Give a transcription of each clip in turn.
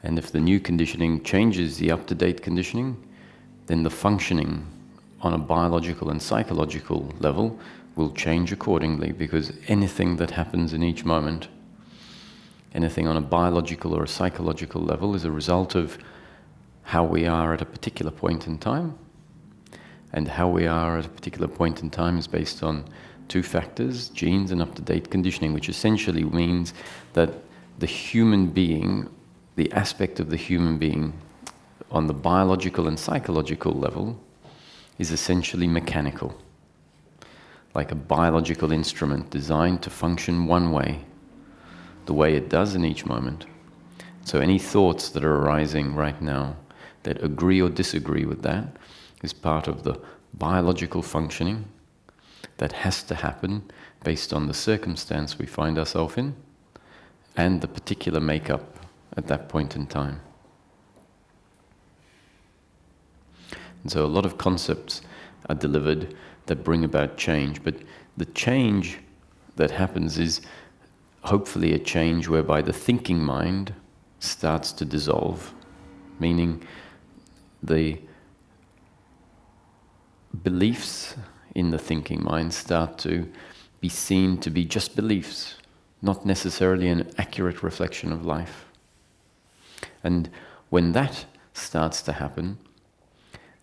And if the new conditioning changes the up-to-date conditioning, then the functioning on a biological and psychological level will change accordingly, because anything that happens in each moment, anything on a biological or a psychological level, is a result of how we are at a particular point in time. And how we are at a particular point in time is based on two factors, genes and up-to-date conditioning, which essentially means that the human being, the aspect of the human being on the biological and psychological level, is essentially mechanical, like a biological instrument designed to function one way, the way it does in each moment. So any thoughts that are arising right now that agree or disagree with that is part of the biological functioning that has to happen based on the circumstance we find ourselves in and the particular makeup at that point in time. And so a lot of concepts are delivered that bring about change, but the change that happens is hopefully a change whereby the thinking mind starts to dissolve, meaning the beliefs in the thinking mind start to be seen to be just beliefs, not necessarily an accurate reflection of life. And when that starts to happen,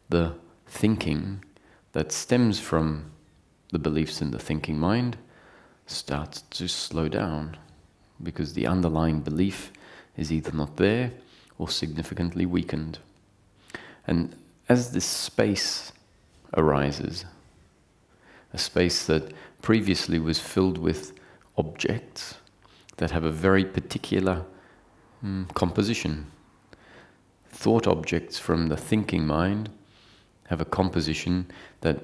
the thinking that stems from the beliefs in the thinking mind starts to slow down, because the underlying belief is either not there or significantly weakened. And as this space arises, a space that previously was filled with objects that have a very particular composition. Thought objects from the thinking mind have a composition that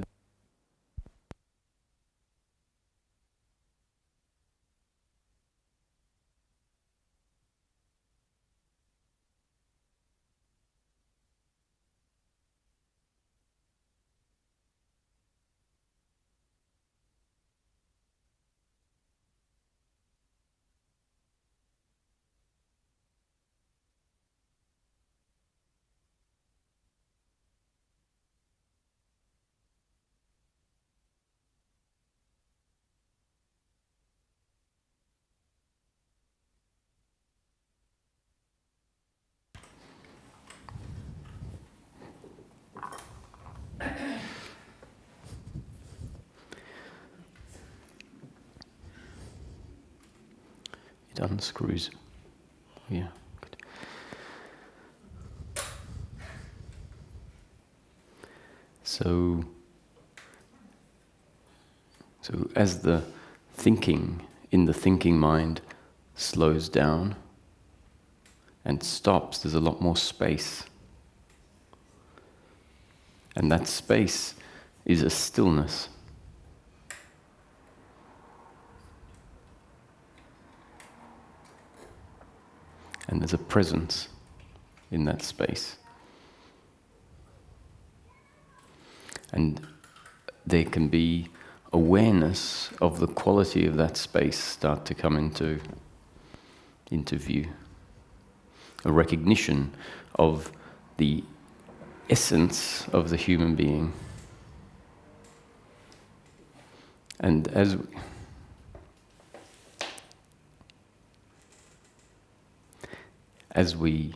it unscrews. Yeah, good. So as the thinking in the thinking mind slows down and stops, there's a lot more space. And that space is a stillness. And there's a presence in that space. And there can be awareness of the quality of that space start to come into view. A recognition of the essence of the human being. And as we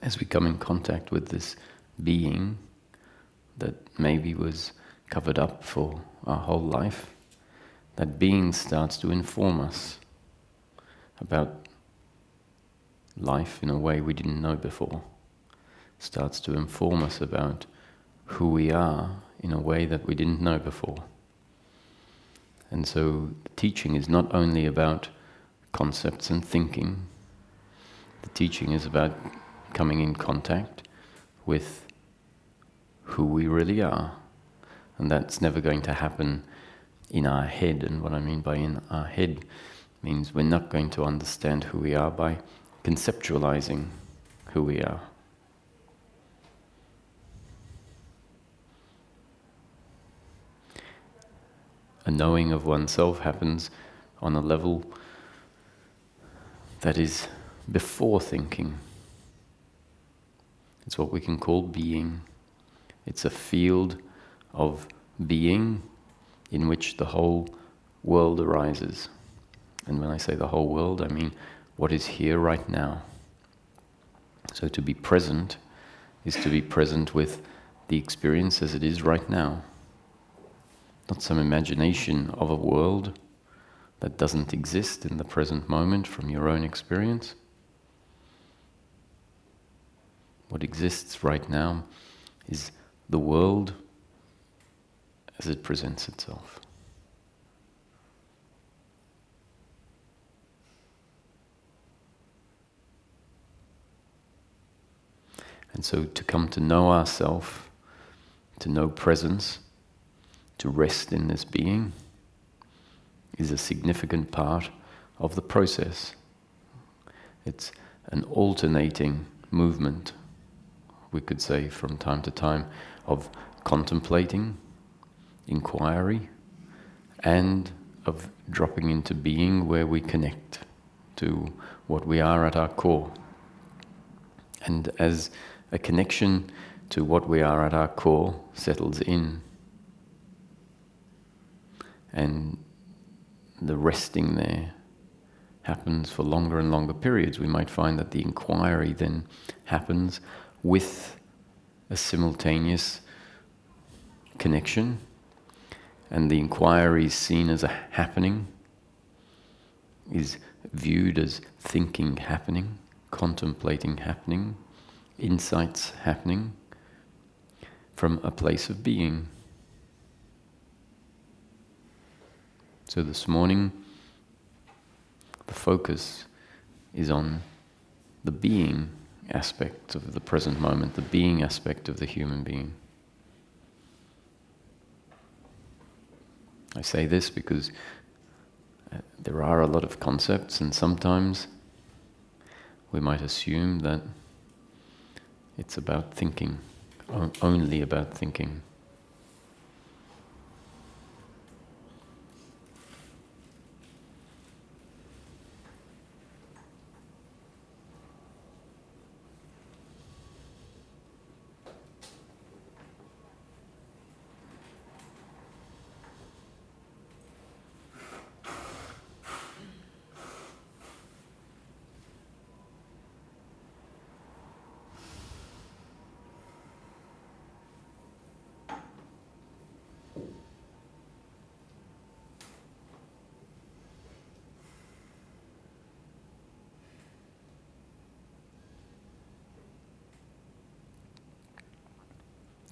as we come in contact with this being that maybe was covered up for our whole life, that being starts to inform us about life in a way we didn't know before, starts to inform us about who we are in a way that we didn't know before. And so teaching is not only about concepts and thinking, the teaching is about coming in contact with who we really are. And that's never going to happen in our head. And what I mean by in our head means we're not going to understand who we are by conceptualizing who we are. A knowing of oneself happens on a level that is before thinking. It's what we can call being. It's a field of being in which the whole world arises. And when I say the whole world, I mean what is here right now. So to be present is to be present with the experience as it is right now. Not some imagination of a world that doesn't exist in the present moment from your own experience. What exists right now is the world as it presents itself. And so to come to know ourselves, to know presence, to rest in this being, is a significant part of the process. It's an alternating movement, we could say from time to time, of contemplating, inquiry, and of dropping into being where we connect to what we are at our core. And as a connection to what we are at our core settles in, and the resting there happens for longer and longer periods, we might find that the inquiry then happens with a simultaneous connection, and the inquiry is seen as a happening, is viewed as thinking happening, contemplating happening, insights happening from a place of being. So this morning, the focus is on the being aspect of the present moment, the being aspect of the human being. I say this because there are a lot of concepts, and sometimes we might assume that it's about thinking, only about thinking.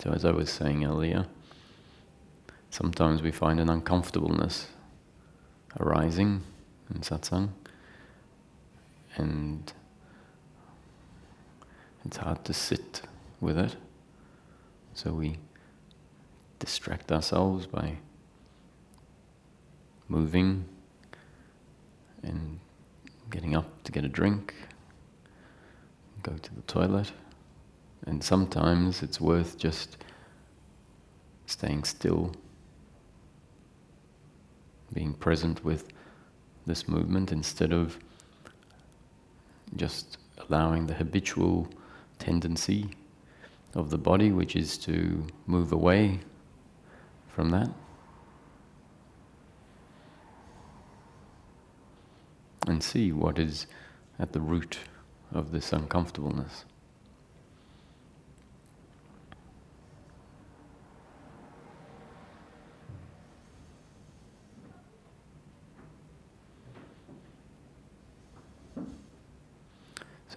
So as I was saying earlier, sometimes we find an uncomfortableness arising in satsang, and it's hard to sit with it. So we distract ourselves by moving and getting up to get a drink, go to the toilet. And sometimes it's worth just staying still, being present with this movement instead of just allowing the habitual tendency of the body, which is to move away from that. And see what is at the root of this uncomfortableness.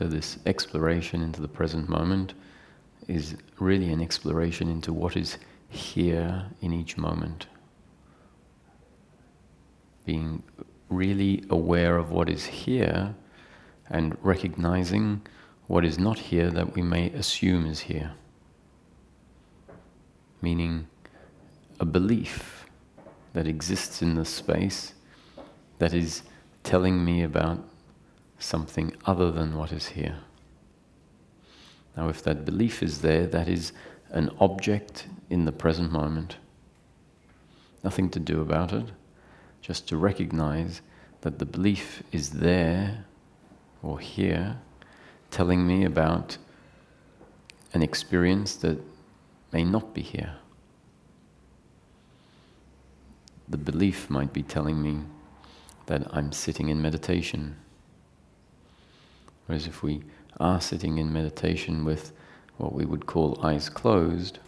So this exploration into the present moment is really an exploration into what is here in each moment. Being really aware of what is here and recognizing what is not here that we may assume is here. Meaning a belief that exists in this space that is telling me about something other than what is here. Now, if that belief is there, that is an object in the present moment. Nothing to do about it, just to recognize that the belief is there or here, telling me about an experience that may not be here. The belief might be telling me that I'm sitting in meditation. Whereas if we are sitting in meditation with what we would call eyes closed,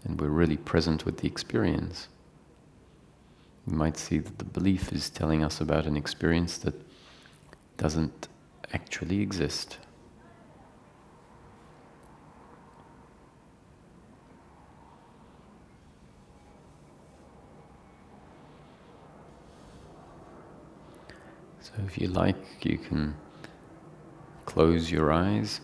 and we're really present with the experience, we might see that the belief is telling us about an experience that doesn't actually exist. So if you like, you can close your eyes.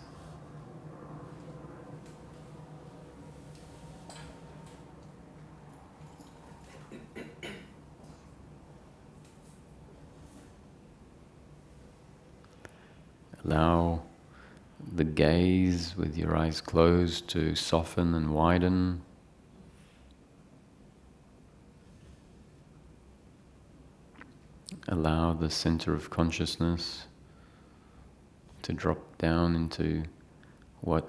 Allow the gaze with your eyes closed to soften and widen. Allow the center of consciousness to drop down into what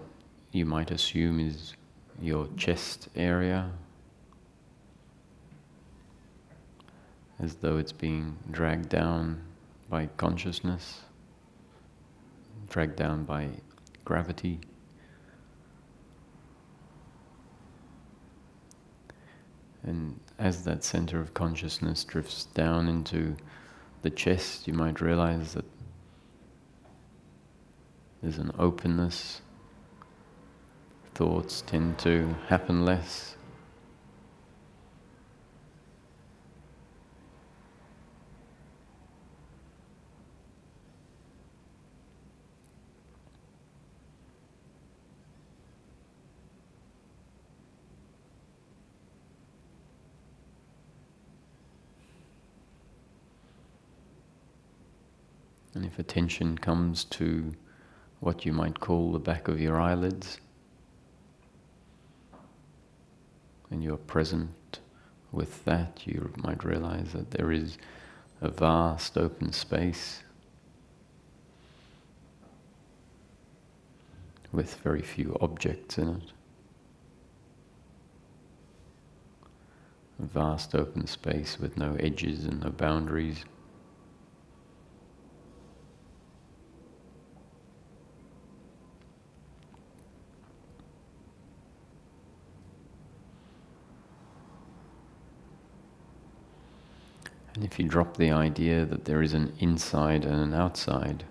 you might assume is your chest area, as though it's being dragged down by consciousness, dragged down by gravity. And as that center of consciousness drifts down into the chest, you might realize that there's an openness. Thoughts tend to happen less. And if attention comes to what you might call the back of your eyelids, and you're present with that, you might realize that there is a vast open space with very few objects in it. A vast open space with no edges and no boundaries. And if you drop the idea that there is an inside and an outside,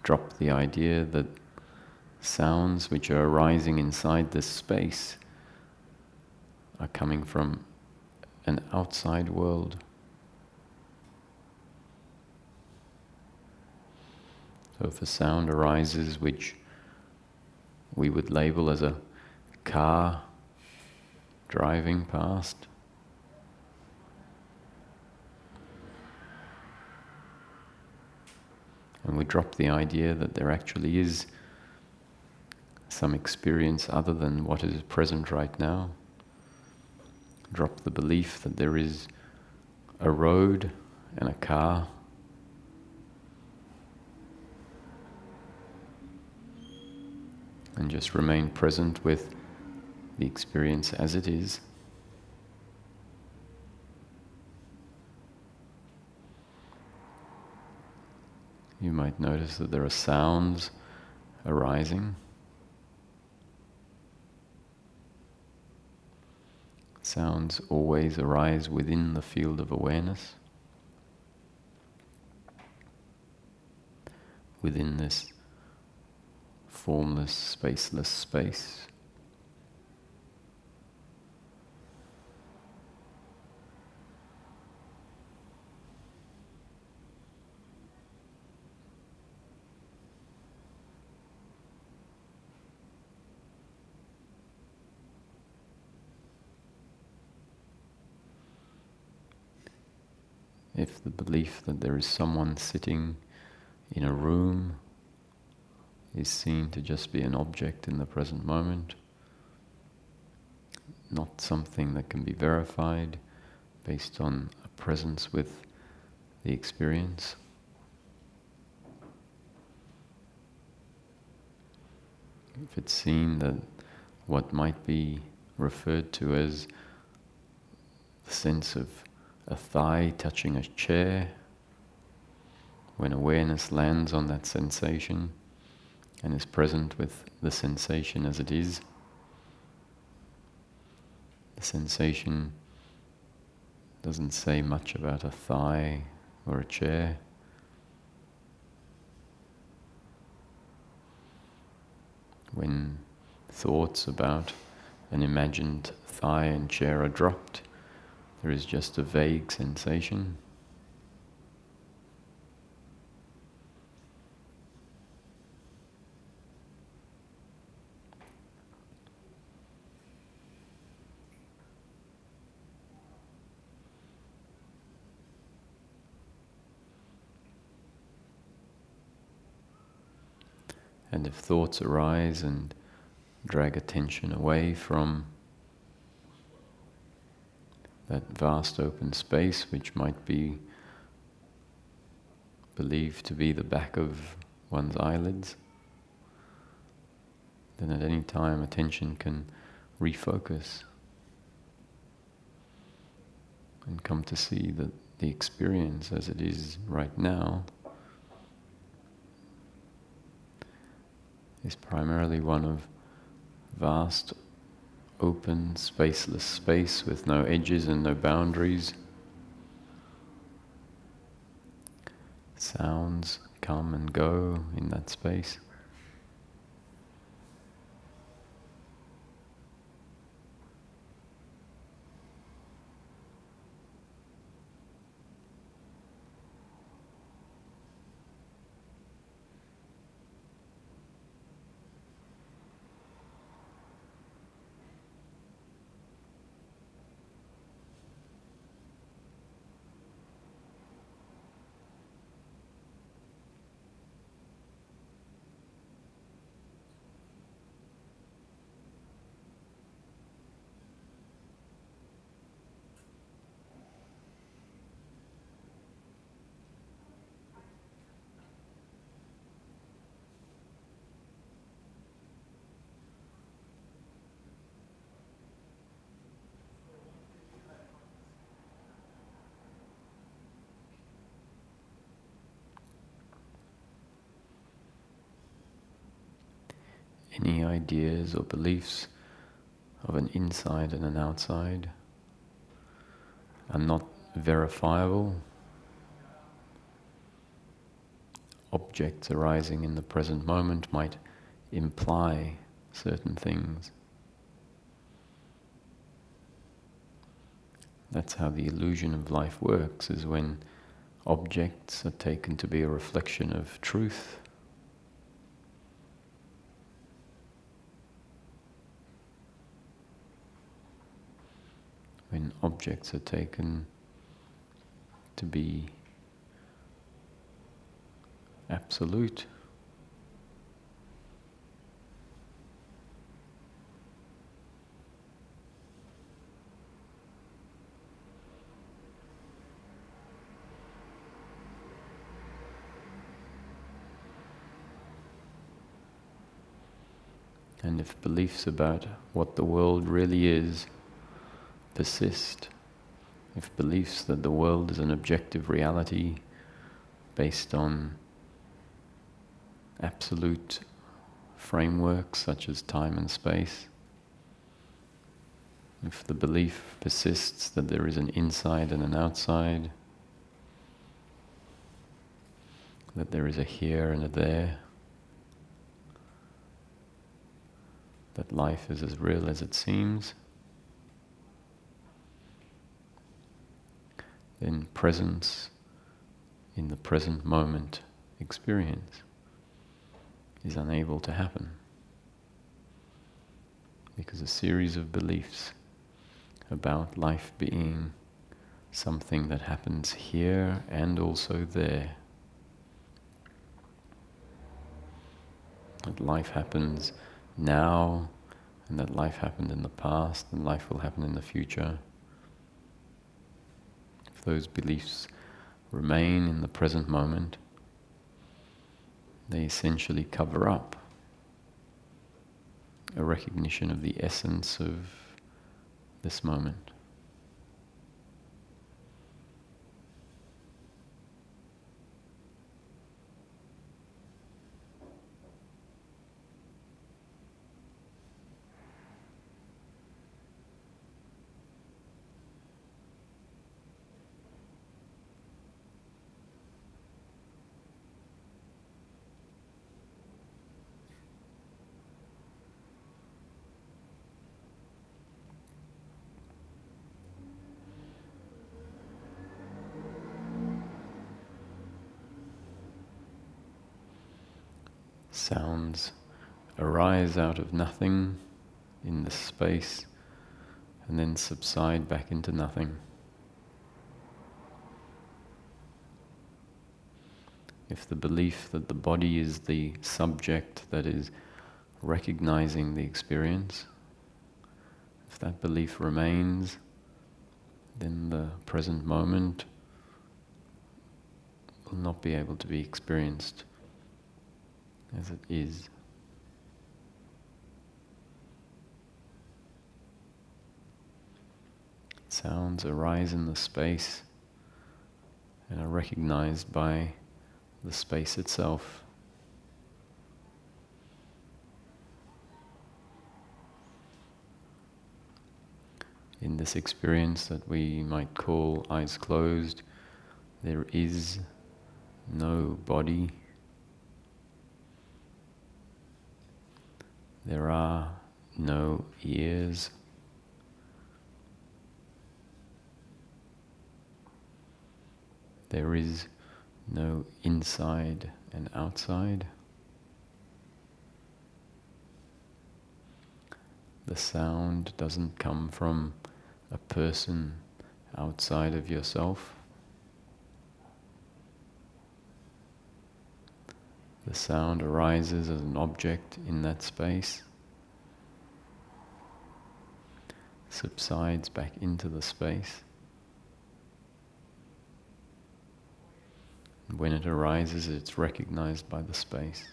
drop the idea that sounds which are arising inside this space are coming from an outside world. So if a sound arises which we would label as a car driving past, and we drop the idea that there actually is some experience other than what is present right now, drop the belief that there is a road and a car, and just remain present with the experience as it is. You might notice that there are sounds arising. Sounds always arise within the field of awareness, within this formless, spaceless space. If the belief that there is someone sitting in a room is seen to just be an object in the present moment, not something that can be verified based on a presence with the experience, if it's seen that what might be referred to as the sense of a thigh touching a chair, when awareness lands on that sensation and is present with the sensation as it is, the sensation doesn't say much about a thigh or a chair. When thoughts about an imagined thigh and chair are dropped, there is just a vague sensation. And if thoughts arise and drag attention away from that vast open space, which might be believed to be the back of one's eyelids, then at any time attention can refocus and come to see that the experience as it is right now is primarily one of vast, open, spaceless space with no edges and no boundaries. Sounds come and go in that space. Any ideas or beliefs of an inside and an outside are not verifiable. Objects arising in the present moment might imply certain things. That's how the illusion of life works, is when objects are taken to be a reflection of truth. When objects are taken to be absolute, and if beliefs about what the world really is persist, if beliefs that the world is an objective reality based on absolute frameworks such as time and space If the belief persists that there is an inside and an outside, that there is a here and a there, that life is as real as it seems, then presence in the present moment experience is unable to happen, because a series of beliefs about life being something that happens here and also there, that life happens now, and that life happened in the past, and life will happen in the future. If those beliefs remain in the present moment, they essentially cover up a recognition of the essence of this moment. Sounds arise out of nothing in this space and then subside back into nothing. If the belief that the body is the subject that is recognizing the experience, if that belief remains, then the present moment will not be able to be experienced as it is. Sounds arise in the space and are recognized by the space itself. In this experience that we might call eyes closed, there is no body. There are no ears. There is no inside and outside. The sound doesn't come from a person outside of yourself. The sound arises as an object in that space, subsides back into the space. And when it arises, it's recognized by the space.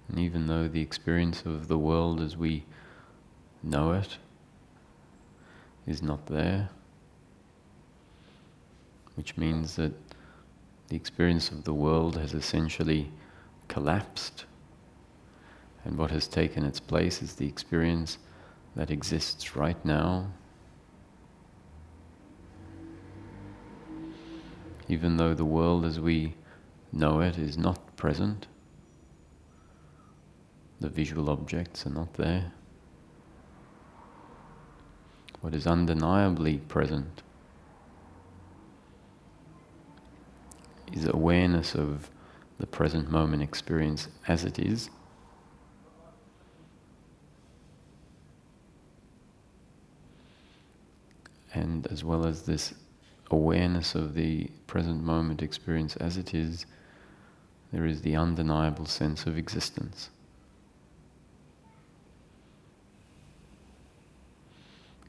And even though the experience of the world as we know it is not there, which means that the experience of the world has essentially collapsed, and what has taken its place is the experience that exists right now. Even though the world as we know it is not present, the visual objects are not there. What is undeniably present is awareness of the present moment experience as it is. And as well as this awareness of the present moment experience as it is, there is the undeniable sense of existence.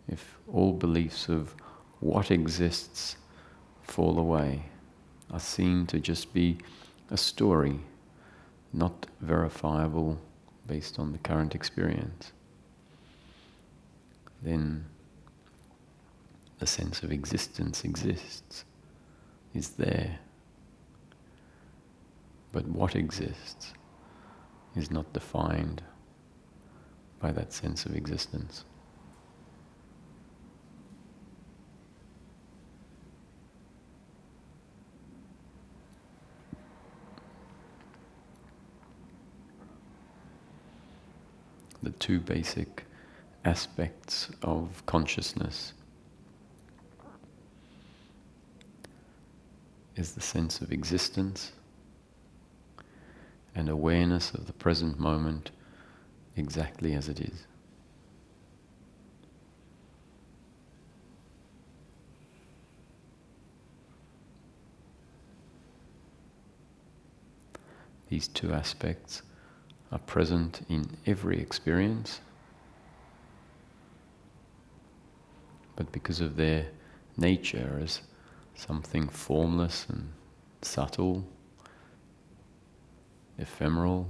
if all beliefs of what exists fall away, are seen to just be a story, not verifiable based on the current experience, then the sense of existence exists, is there. But what exists is not defined by that sense of existence. The two basic aspects of consciousness is the sense of existence and awareness of the present moment exactly as it is. These two aspects are present in every experience, but because of their nature as something formless and subtle, ephemeral,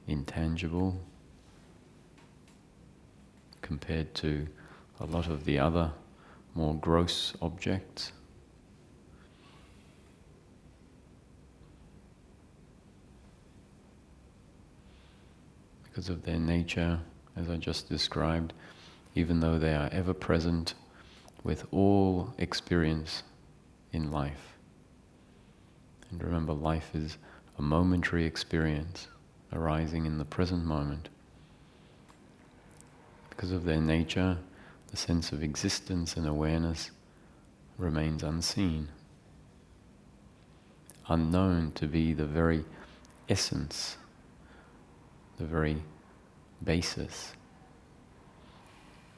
intangible, compared to a lot of the other more gross objects, because of their nature, as I just described, even though they are ever present with all experience in life. And remember, life is a momentary experience arising in the present moment. Because of their nature, the sense of existence and awareness remains unseen, unknown to be the very essence, the very basis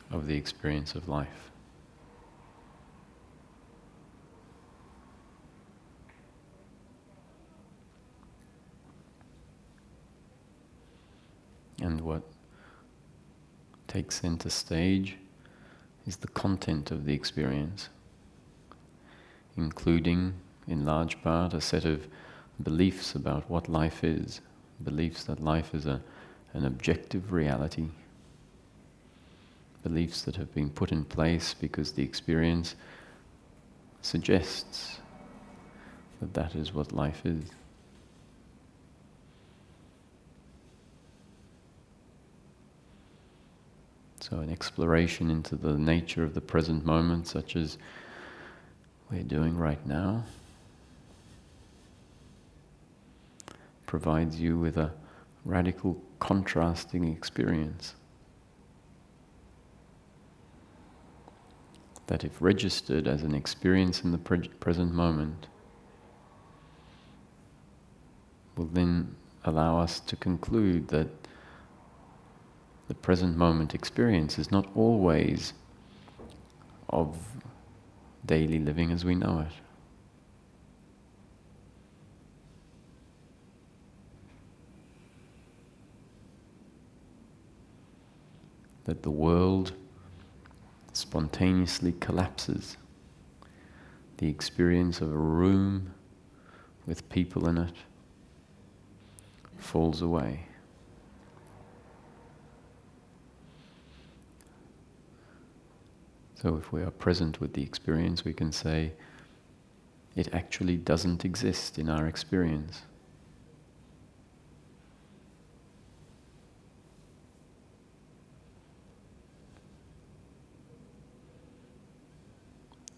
of the experience of life. And what takes center stage is the content of the experience, including, in large part, a set of beliefs about what life is, beliefs that life is an objective reality, beliefs that have been put in place because the experience suggests that that is what life is. So an exploration into the nature of the present moment, such as we're doing right now, provides you with a radical contrasting experience that, if registered as an experience in the present moment, will then allow us to conclude that the present moment experience is not always of daily living as we know it. That the world spontaneously collapses. The experience of a room with people in it falls away. So if we are present with the experience, we can say, it actually doesn't exist in our experience.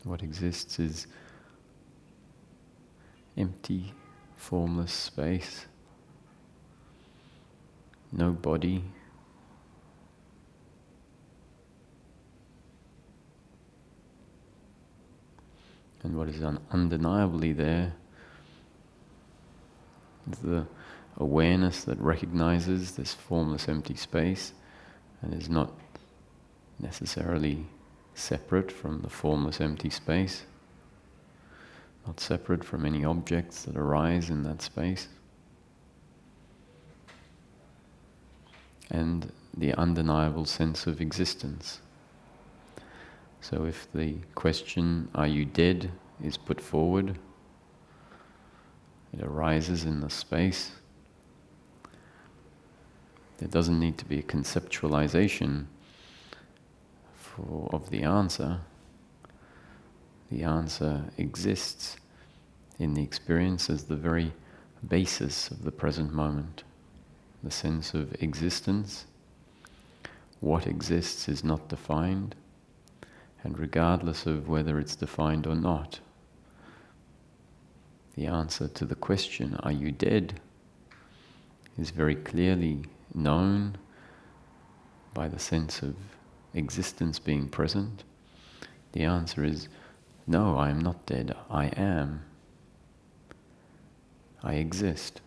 What exists is empty, formless space, no body, and what is undeniably there is the awareness that recognizes this formless empty space and is not necessarily separate from the formless empty space, not separate from any objects that arise in that space, and the undeniable sense of existence So if the question, "Are you dead?" is put forward, it arises in the space. There doesn't need to be a conceptualization of the answer. The answer exists in the experience as the very basis of the present moment. The sense of existence. What exists is not defined, and regardless of whether it's defined or not, the answer to the question, "Are you dead?" is very clearly known by the sense of existence being present. The answer is, "No, I am not dead. I am. I exist."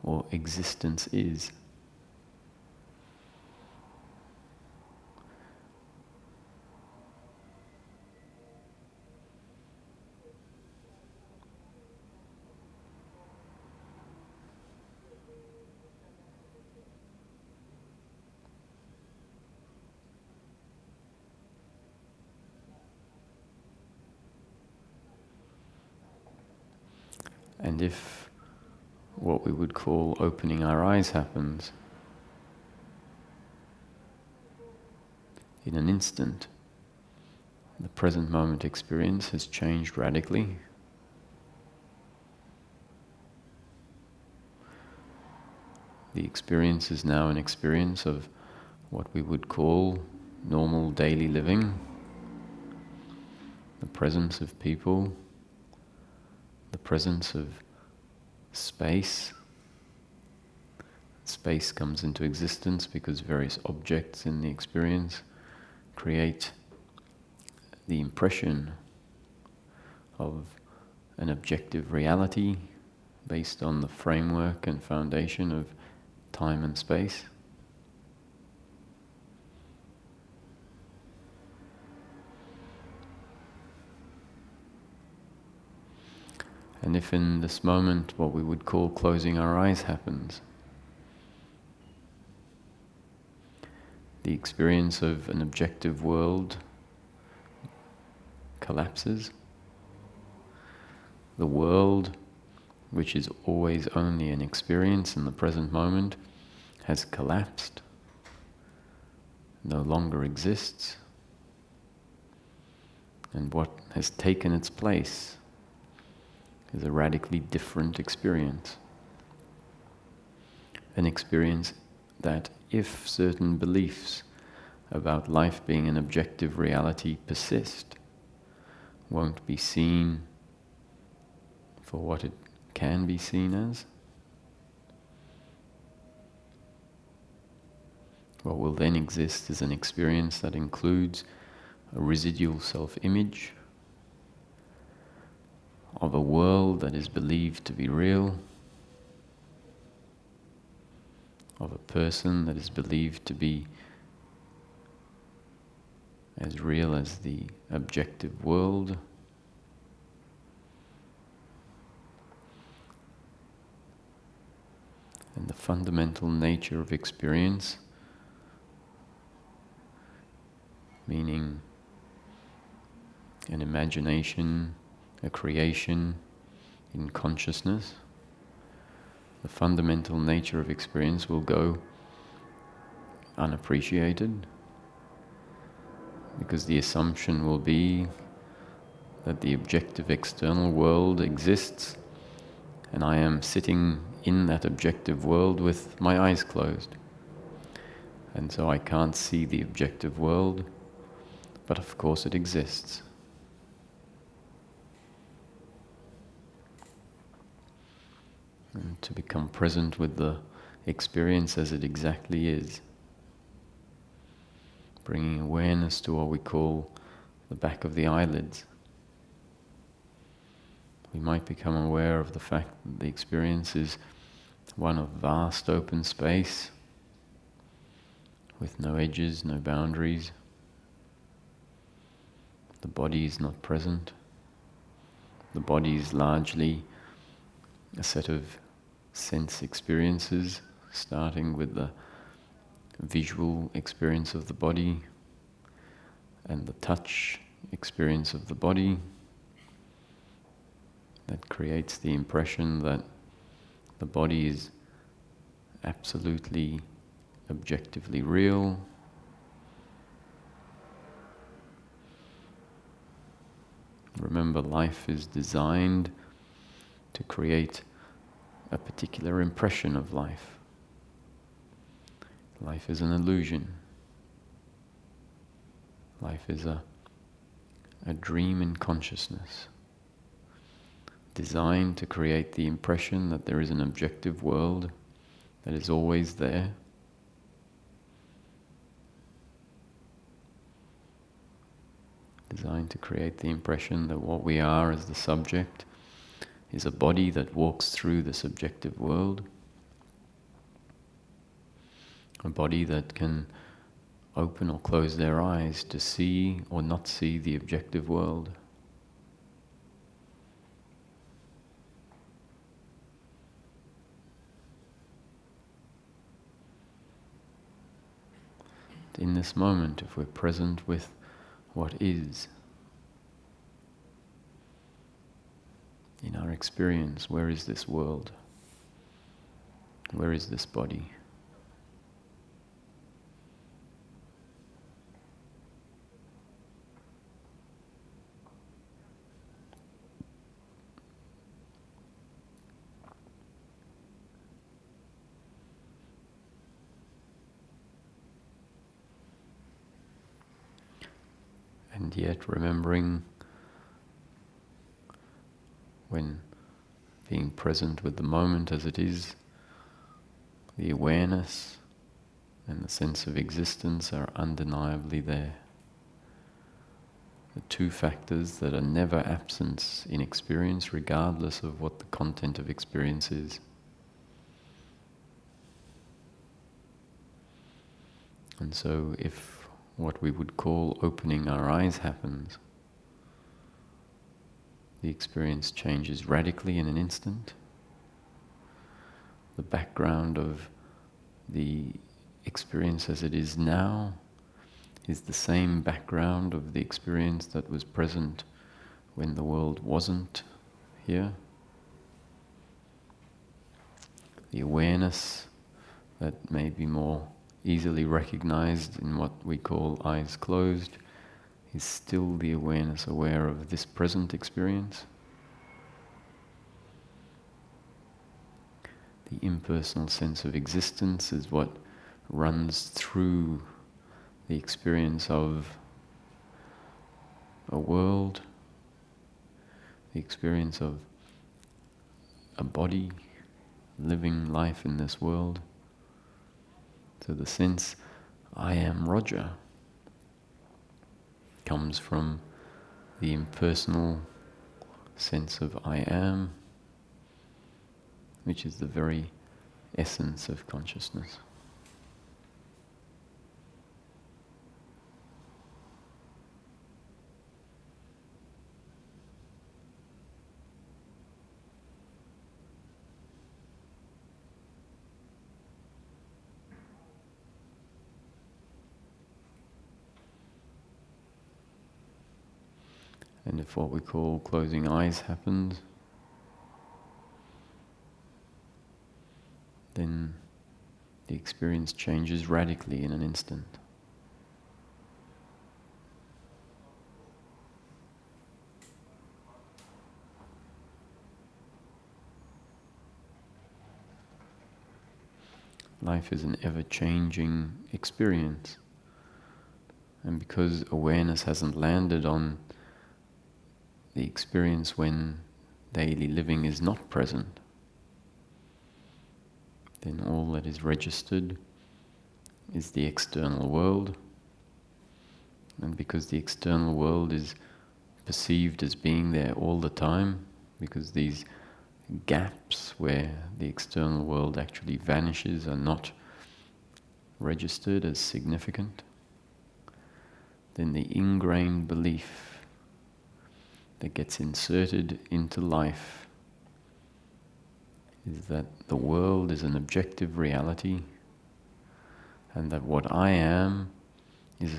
Or existence is. And if what we would call opening our eyes happens, in an instant, the present moment experience has changed radically. The experience is now an experience of what we would call normal daily living, the presence of people, the presence of space. Space comes into existence because various objects in the experience create the impression of an objective reality based on the framework and foundation of time and space. And if in this moment what we would call closing our eyes happens, the experience of an objective world collapses. The world, which is always only an experience in the present moment, has collapsed, no longer exists, and what has taken its place is a radically different experience. An experience that, if certain beliefs about life being an objective reality persist, won't be seen for what it can be seen as. What will then exist is an experience that includes a residual self-image of a world that is believed to be real, of a person that is believed to be as real as the objective world. And the fundamental nature of experience, meaning an imagination, a creation in consciousness, the fundamental nature of experience will go unappreciated, because the assumption will be that the objective external world exists and I am sitting in that objective world with my eyes closed. And so I can't see the objective world, but of course it exists. And to become present with the experience as it exactly is, bringing awareness to what we call the back of the eyelids. We might become aware of the fact that the experience is one of vast open space, with no edges, no boundaries. The body is not present. The body is largely a set of sense experiences, starting with the visual experience of the body, and the touch experience of the body that creates the impression that the body is absolutely, objectively real. Remember, life is designed to create a particular impression of life. Life is an illusion. Life is a dream in consciousness, designed to create the impression that there is an objective world that is always there. Designed to create the impression that what we are as the subject is a body that walks through the subjective world. A body that can open or close their eyes to see or not see the objective world. In this moment, if we're present with what is, in our experience, where is this world? Where is this body? And yet remembering when being present with the moment as it is, the awareness and the sense of existence are undeniably there. The two factors that are never absent in experience, regardless of what the content of experience is. And so if what we would call opening our eyes happens, the experience changes radically in an instant. The background of the experience as it is now is the same background of the experience that was present when the world wasn't here. The awareness that may be more easily recognized in what we call eyes closed is still the awareness aware of this present experience. The impersonal sense of existence is what runs through the experience of a world, the experience of a body living life in this world. So the sense, I am Roger, comes from the impersonal sense of I am, which is the very essence of consciousness. And if what we call closing eyes happens, then the experience changes radically in an instant. Life is an ever-changing experience. And because awareness hasn't landed on the experience when daily living is not present, then all that is registered is the external world. And because the external world is perceived as being there all the time, because these gaps where the external world actually vanishes are not registered as significant, then the ingrained belief that gets inserted into life is that the world is an objective reality and that what I am is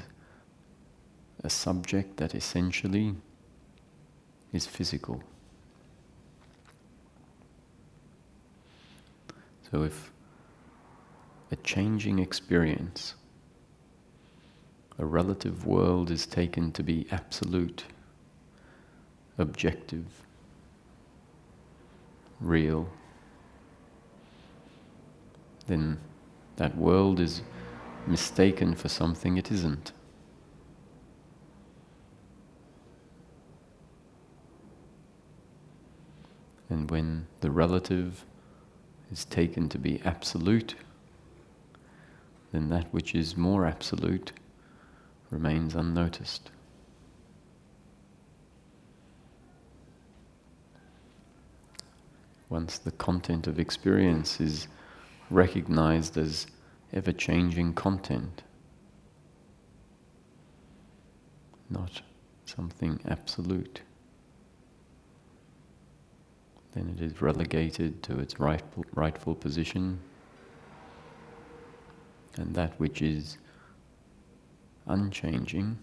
a subject that essentially is physical. So if a changing experience, a relative world is taken to be absolute, objective, real, then that world is mistaken for something it isn't. And when the relative is taken to be absolute, then that which is more absolute remains unnoticed. Once the content of experience is recognized as ever-changing content, not something absolute, then it is relegated to its rightful position, and that which is unchanging,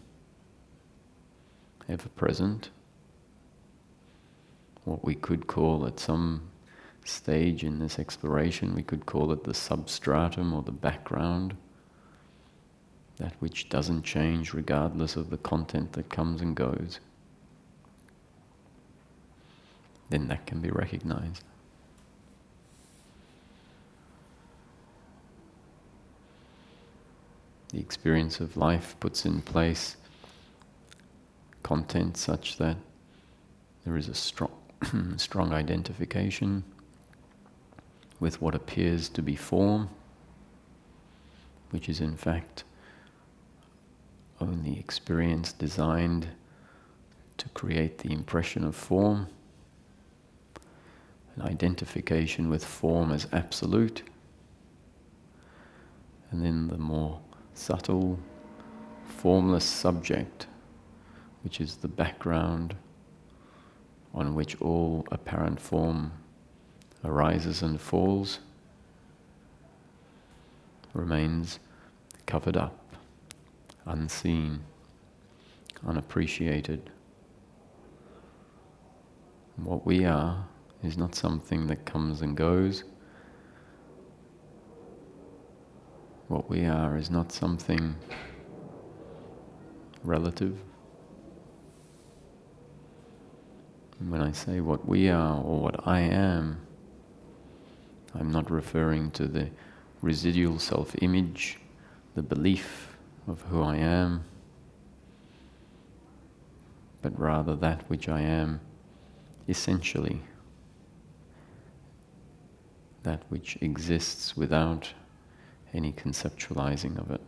ever-present, what we could call at some stage in this exploration, we could call it the substratum or the background, that which doesn't change regardless of the content that comes and goes, then that can be recognized. The experience of life puts in place content such that there is a strong identification with what appears to be form, which is in fact only experience designed to create the impression of form, an identification with form as absolute, and then the more subtle, formless subject, which is the background on which all apparent form arises and falls, remains covered up, unseen, unappreciated. What we are is not something that comes and goes. What we are is not something relative. And when I say what we are or what I am, I'm not referring to the residual self-image, the belief of who I am, but rather that which I am essentially, that which exists without any conceptualizing of it.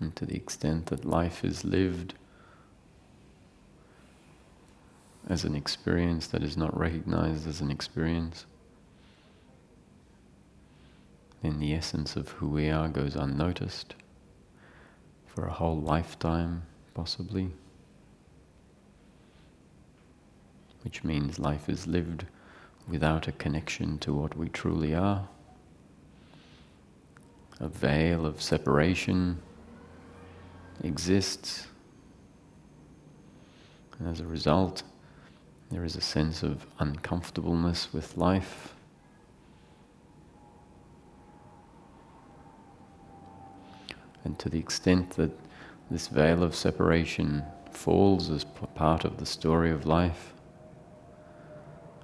And to the extent that life is lived as an experience that is not recognized as an experience, then the essence of who we are goes unnoticed for a whole lifetime, possibly, which means life is lived without a connection to what we truly are. A veil of separation exists, and as a result, there is a sense of uncomfortableness with life. And to the extent that this veil of separation falls as part of the story of life,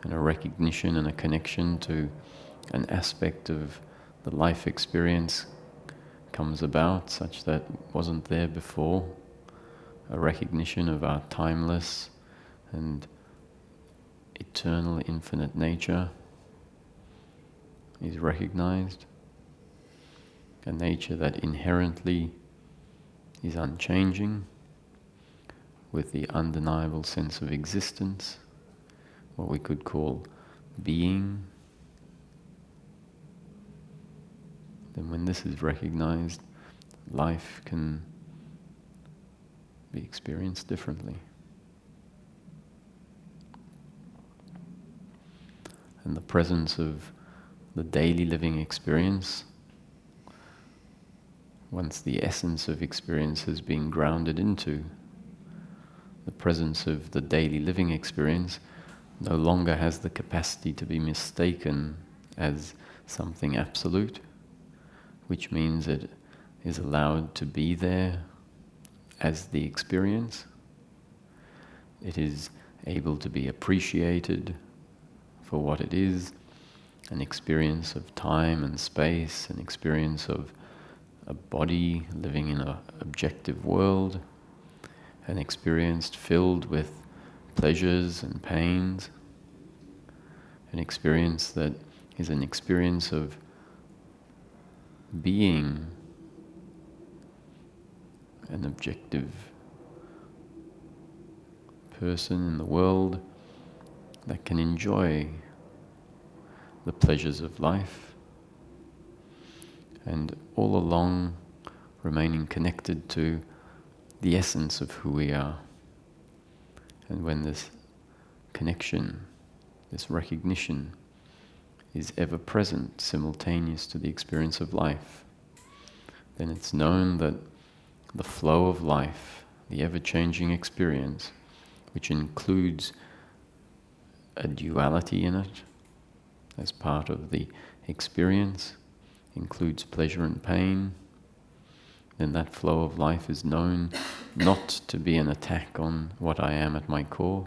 and a recognition and a connection to an aspect of the life experience comes about such that wasn't there before, a recognition of our timeless and eternal infinite nature is recognized, a nature that inherently is unchanging, with the undeniable sense of existence, what we could call being, then when this is recognized, life can be experienced differently. And the presence of the daily living experience, once the essence of experience has been grounded into the presence of the daily living experience, no longer has the capacity to be mistaken as something absolute, which means it is allowed to be there as the experience. It is able to be appreciated for what it is, an experience of time and space, an experience of a body living in an objective world, an experience filled with pleasures and pains, an experience that is an experience of being an objective person in the world that can enjoy the pleasures of life, and all along remaining connected to the essence of who we are. And when this connection, this recognition, is ever present, simultaneous to the experience of life, then it's known that the flow of life, the ever-changing experience, which includes a duality in it as part of the experience, includes pleasure and pain, then that flow of life is known not to be an attack on what I am at my core,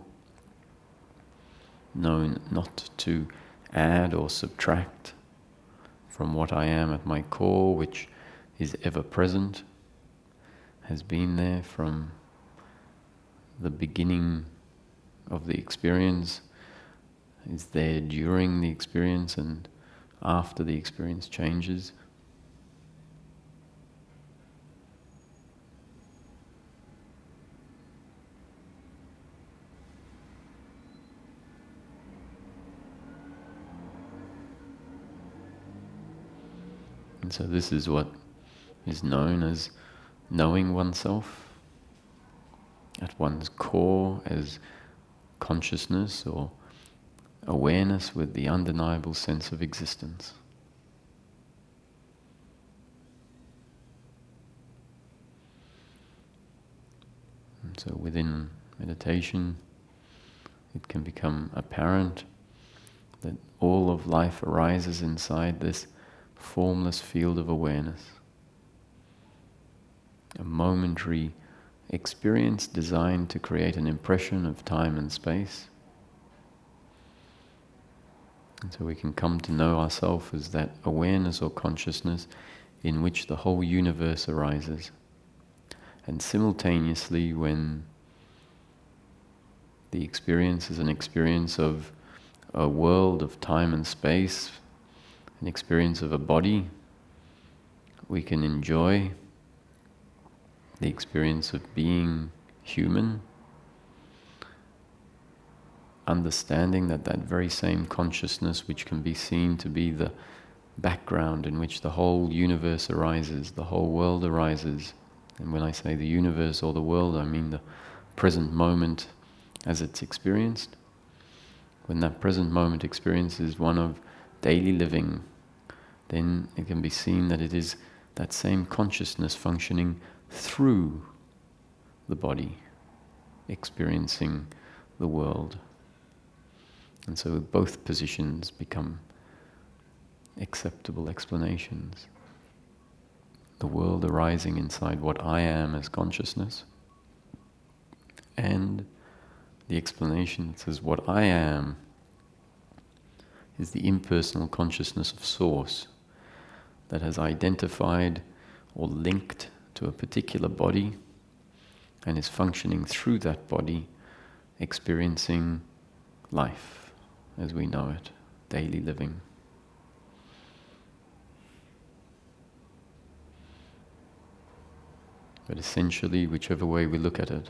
known not to add or subtract from what I am at my core, which is ever present, has been there from the beginning of the experience, is there during the experience and after the experience changes. And so this is what is known as knowing oneself at one's core as consciousness or awareness with the undeniable sense of existence. And so within meditation, it can become apparent that all of life arises inside this formless field of awareness. A momentary experience designed to create an impression of time and space. And so we can come to know ourselves as that awareness or consciousness in which the whole universe arises. And simultaneously, when the experience is an experience of a world of time and space, an experience of a body, we can enjoy the experience of being human, understanding that that very same consciousness, which can be seen to be the background in which the whole universe arises, the whole world arises. And when I say the universe or the world, I mean the present moment as it's experienced. When that present moment experience is one of daily living, then it can be seen that it is that same consciousness functioning through the body, experiencing the world. And so both positions become acceptable explanations. The world arising inside what I am as consciousness, and the explanation that says what I am is the impersonal consciousness of Source that has identified or linked to a particular body and is functioning through that body, experiencing life as we know it, daily living. But essentially, whichever way we look at it,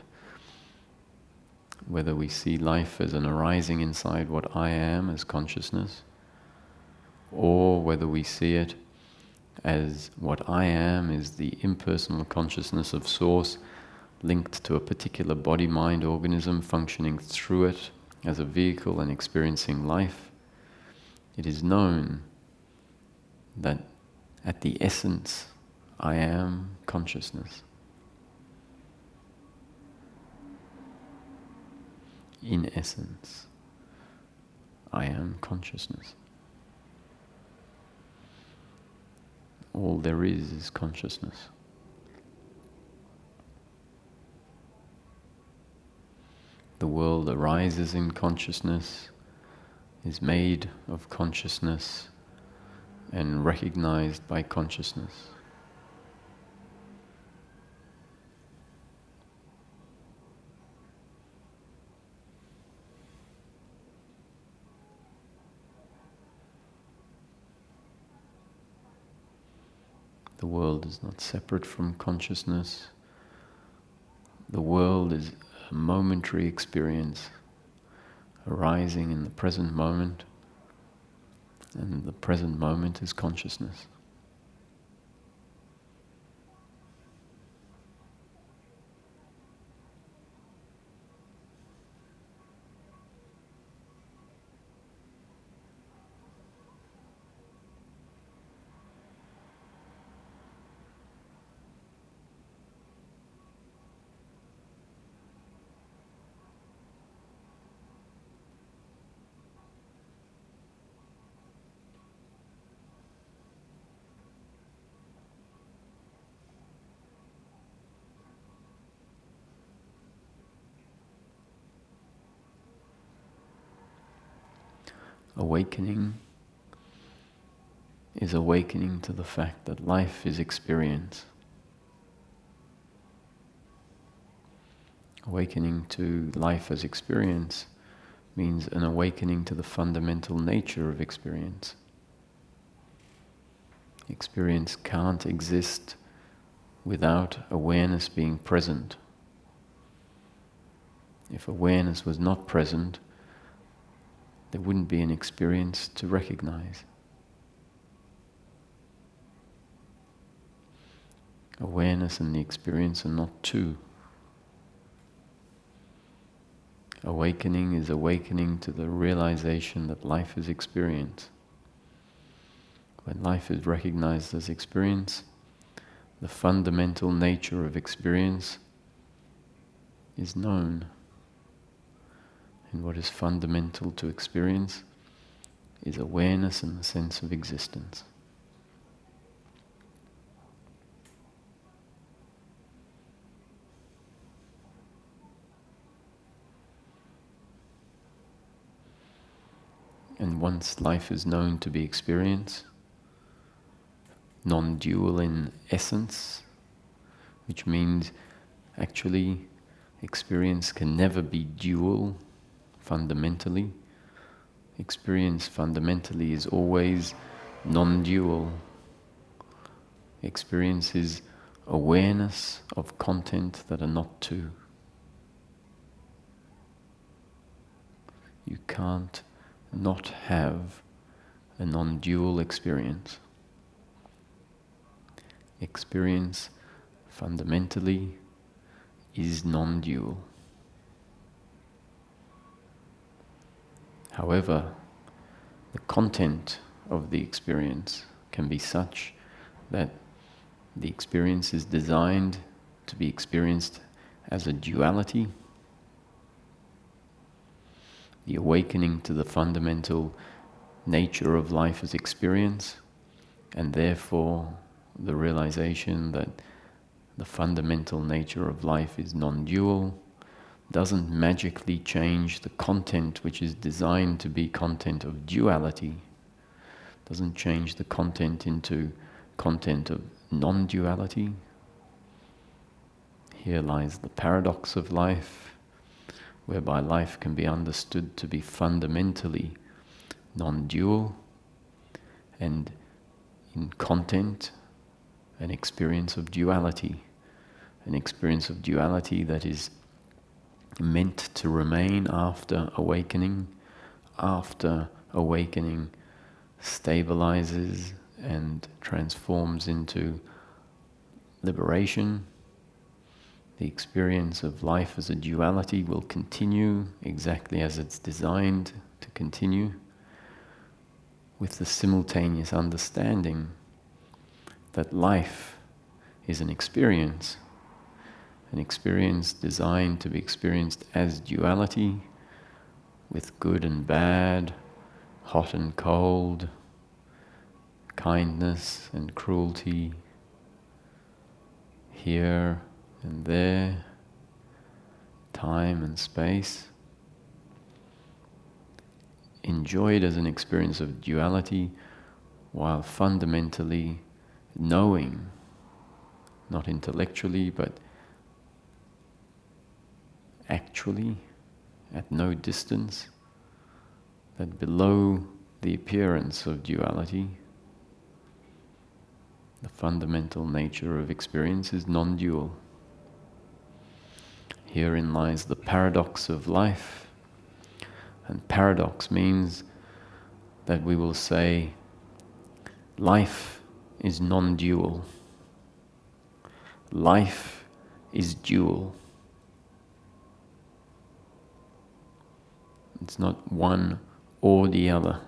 whether we see life as an arising inside what I am as consciousness, or whether we see it as what I am is the impersonal consciousness of Source linked to a particular body-mind organism functioning through it as a vehicle and experiencing life, it is known that at the essence I am consciousness. In essence, I am consciousness. All there is consciousness. The world arises in consciousness, is made of consciousness, and recognized by consciousness. The world is not separate from consciousness. The world is a momentary experience arising in the present moment, and the present moment is consciousness. Awakening is awakening to the fact that life is experience. Awakening to life as experience means an awakening to the fundamental nature of experience. Experience can't exist without awareness being present. If awareness was not present, there wouldn't be an experience to recognize. Awareness and the experience are not two. Awakening is awakening to the realization that life is experience. When life is recognized as experience, the fundamental nature of experience is known. And what is fundamental to experience is awareness and the sense of existence. And once life is known to be experience, non-dual in essence, which means actually experience can never be dual fundamentally. Experience fundamentally is always non-dual. Experience is awareness of content that are not two. You can't not have a non-dual experience. Experience fundamentally is non-dual. However, the content of the experience can be such that the experience is designed to be experienced as a duality. The awakening to the fundamental nature of life as experience, and therefore the realization that the fundamental nature of life is non-dual, doesn't magically change the content which is designed to be content of duality, doesn't change the content into content of non-duality. Here lies the paradox of life, whereby life can be understood to be fundamentally non-dual, and in content an experience of duality that is meant to remain after awakening. After awakening stabilizes and transforms into liberation. The experience of life as a duality will continue exactly as it's designed to continue, with the simultaneous understanding that life is an experience designed to be experienced as duality, with good and bad, hot and cold, kindness and cruelty, here and there, time and space, enjoyed as an experience of duality, while fundamentally knowing, not intellectually but actually, at no distance, that below the appearance of duality, the fundamental nature of experience is non-dual. Herein lies the paradox of life. And paradox means that we will say, life is non-dual. Life is dual. It's not one or the other.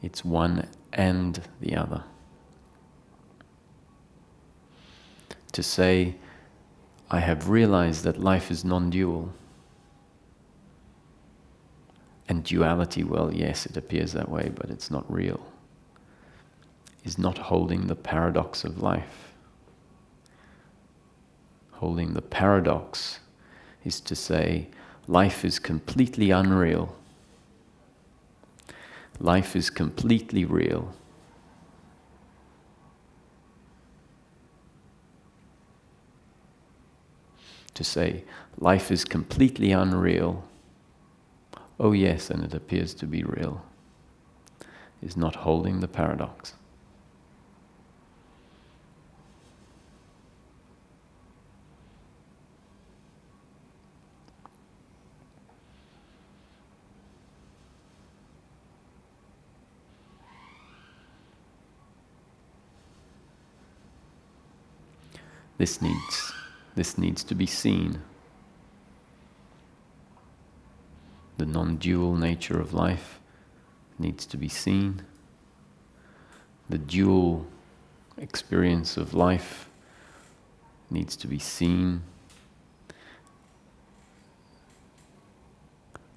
It's one and the other. To say, I have realized that life is non-dual. And duality, well, yes, it appears that way, but it's not real, is not holding the paradox of life. Holding the paradox is to say, life is completely unreal. Life is completely real. To say, life is completely unreal, oh yes, and it appears to be real, is not holding the paradox. This needs to be seen. The non-dual nature of life needs to be seen. The dual experience of life needs to be seen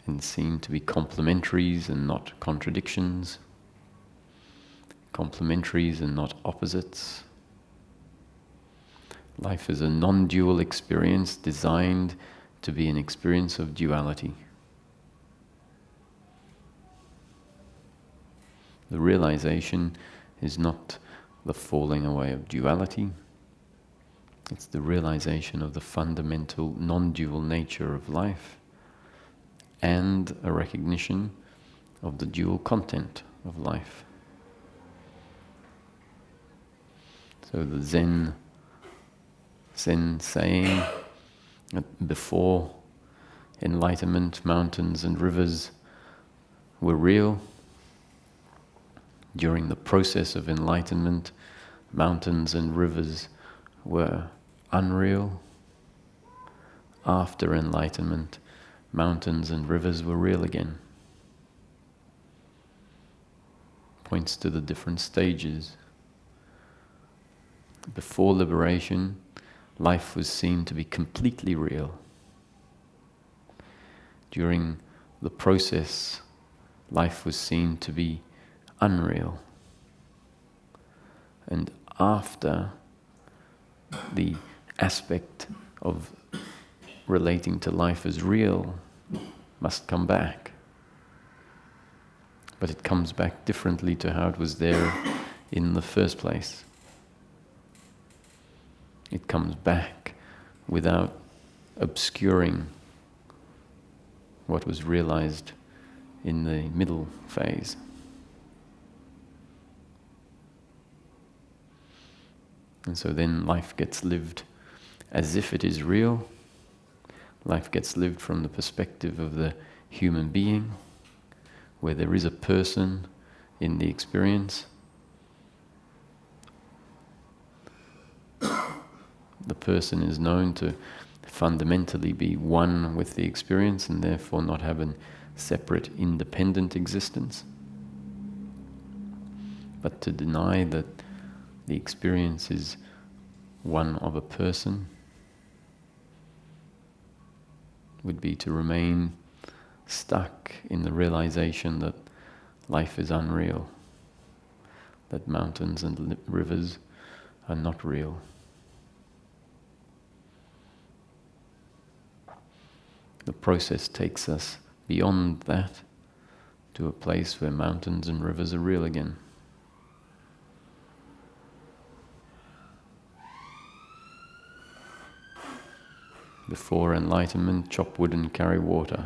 and seen to be complementaries and not contradictions, complementaries and not opposites. Life is a non-dual experience designed to be an experience of duality. The realization is not the falling away of duality. It's the realization of the fundamental non-dual nature of life and a recognition of the dual content of life. So the Zen saying that before enlightenment, mountains and rivers were real. During the process of enlightenment, mountains and rivers were unreal. After enlightenment, mountains and rivers were real again. Points to the different stages. Before liberation, life was seen to be completely real. During the process, life was seen to be unreal. And after, the aspect of relating to life as real must come back. But it comes back differently to how it was there in the first place. It comes back without obscuring what was realized in the middle phase. And so then life gets lived as if it is real, Life gets lived from the perspective of the human being, where there is a person in the experience. The person is known to fundamentally be one with the experience and therefore not have a separate, independent existence. But to deny that the experience is one of a person would be to remain stuck in the realization that life is unreal, that mountains and rivers are not real. The process takes us beyond that to a place where mountains and rivers are real again. Before enlightenment, chop wood and carry water.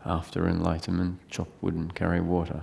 After enlightenment, chop wood and carry water.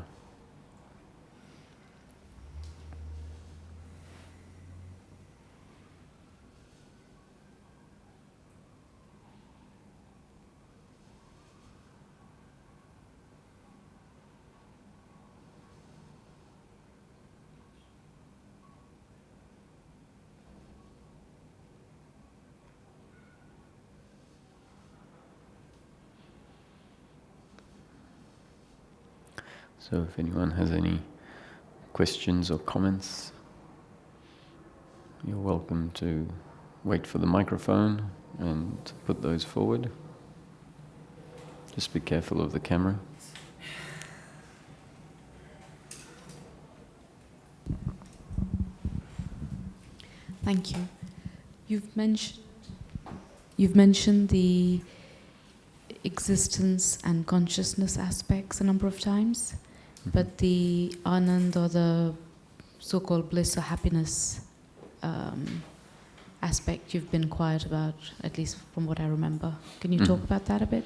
So if anyone has any questions or comments, you're welcome to wait for the microphone and put those forward. Just be careful of the camera. Thank you. You've mentioned the existence and consciousness aspects a number of times, but the anand, or the so-called bliss or happiness aspect, you've been quiet about, at least from what I remember. Can you talk about that a bit?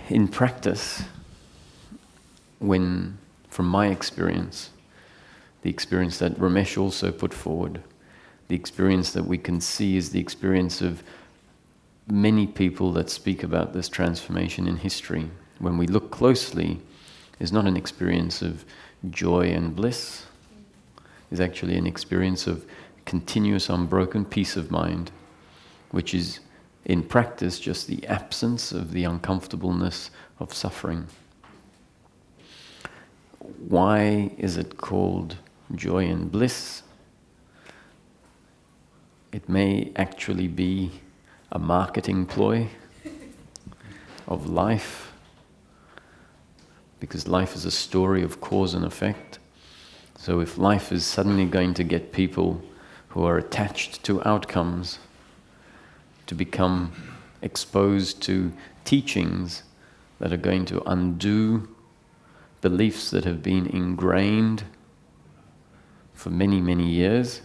In practice, from my experience, the experience that Ramesh also put forward, the experience that we can see is the experience of many people that speak about this transformation in history. When we look closely, is not an experience of joy and bliss. It's actually an experience of continuous unbroken peace of mind, which is in practice just the absence of the uncomfortableness of suffering. Why is it called joy and bliss? It may actually be a marketing ploy of life, because life is a story of cause and effect. So if life is suddenly going to get people who are attached to outcomes to become exposed to teachings that are going to undo beliefs that have been ingrained for many, many years,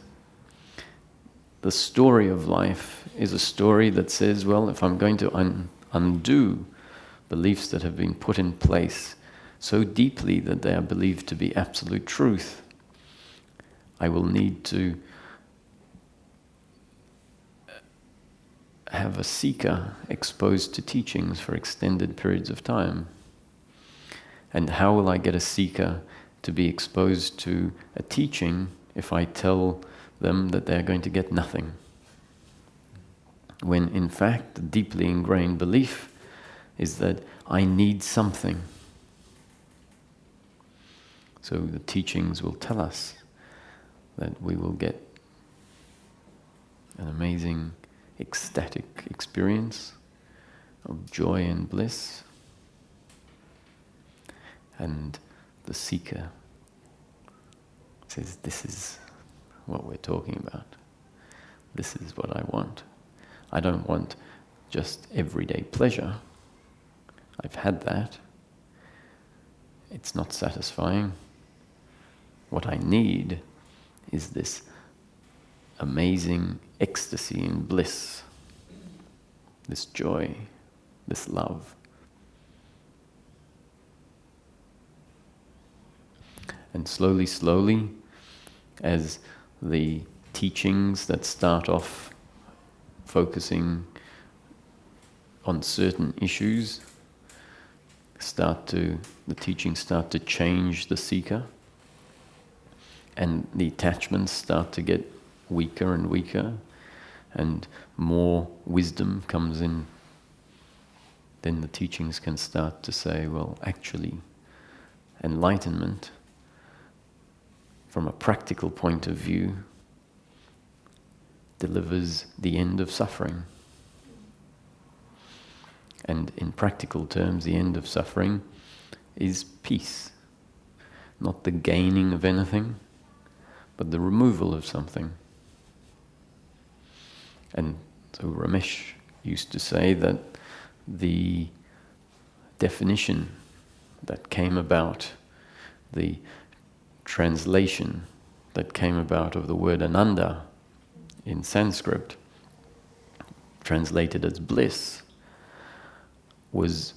the story of life is a story that says, well, if I'm going to undo beliefs that have been put in place so deeply that they are believed to be absolute truth, I will need to have a seeker exposed to teachings for extended periods of time. And how will I get a seeker to be exposed to a teaching if I tell them that they're going to get nothing? When in fact the deeply ingrained belief is that I need something. So the teachings will tell us that we will get an amazing ecstatic experience of joy and bliss, and the seeker says, this is what we're talking about. This is what I want. I don't want just everyday pleasure. I've had that. It's not satisfying. What I need is this amazing ecstasy and bliss, this joy, this love. And slowly, slowly, as the teachings that start off focusing on certain issues, the teachings start to change the seeker, and the attachments start to get weaker and weaker, and more wisdom comes in, then the teachings can start to say, well, actually, enlightenment, from a practical point of view, delivers the end of suffering. And in practical terms, the end of suffering is peace. Not the gaining of anything, but the removal of something. And so Ramesh used to say that the definition that came about, the translation that came about of the word Ananda in Sanskrit, translated as bliss, was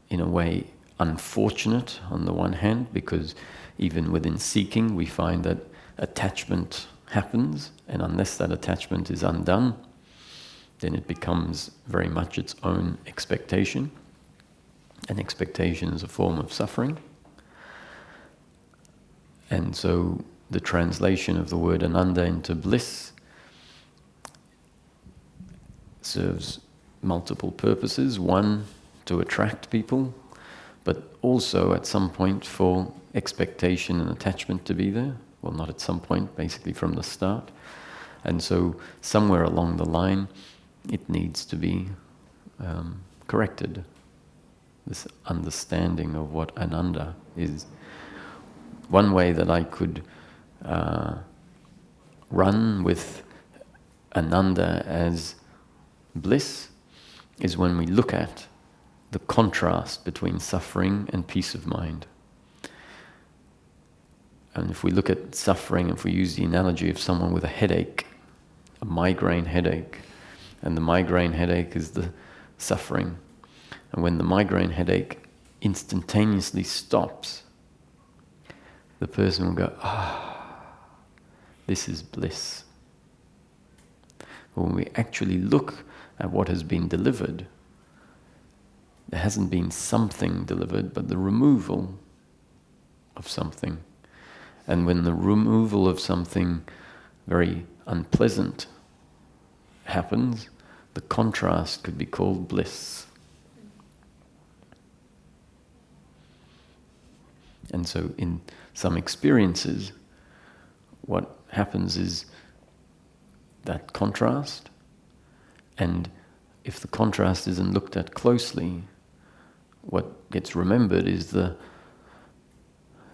in a way unfortunate on the one hand, because even within seeking we find that attachment happens, and unless that attachment is undone, then it becomes very much its own expectation. And expectation is a form of suffering. And so the translation of the word Ananda into bliss serves multiple purposes. One, to attract people, but also at some point for expectation and attachment to be there. Well, not at some point, basically from the start. And so somewhere along the line, it needs to be corrected. This understanding of what Ananda is. One way that I could run with Ananda as bliss is when we look at the contrast between suffering and peace of mind. And if we look at suffering, if we use the analogy of someone with a headache, a migraine headache, and the migraine headache is the suffering. And when the migraine headache instantaneously stops, the person will go, this is bliss. But when we actually look at what has been delivered, there hasn't been something delivered, but the removal of something. And when the removal of something very unpleasant happens, the contrast could be called bliss. And so in some experiences, what happens is that contrast, and if the contrast isn't looked at closely, what gets remembered is the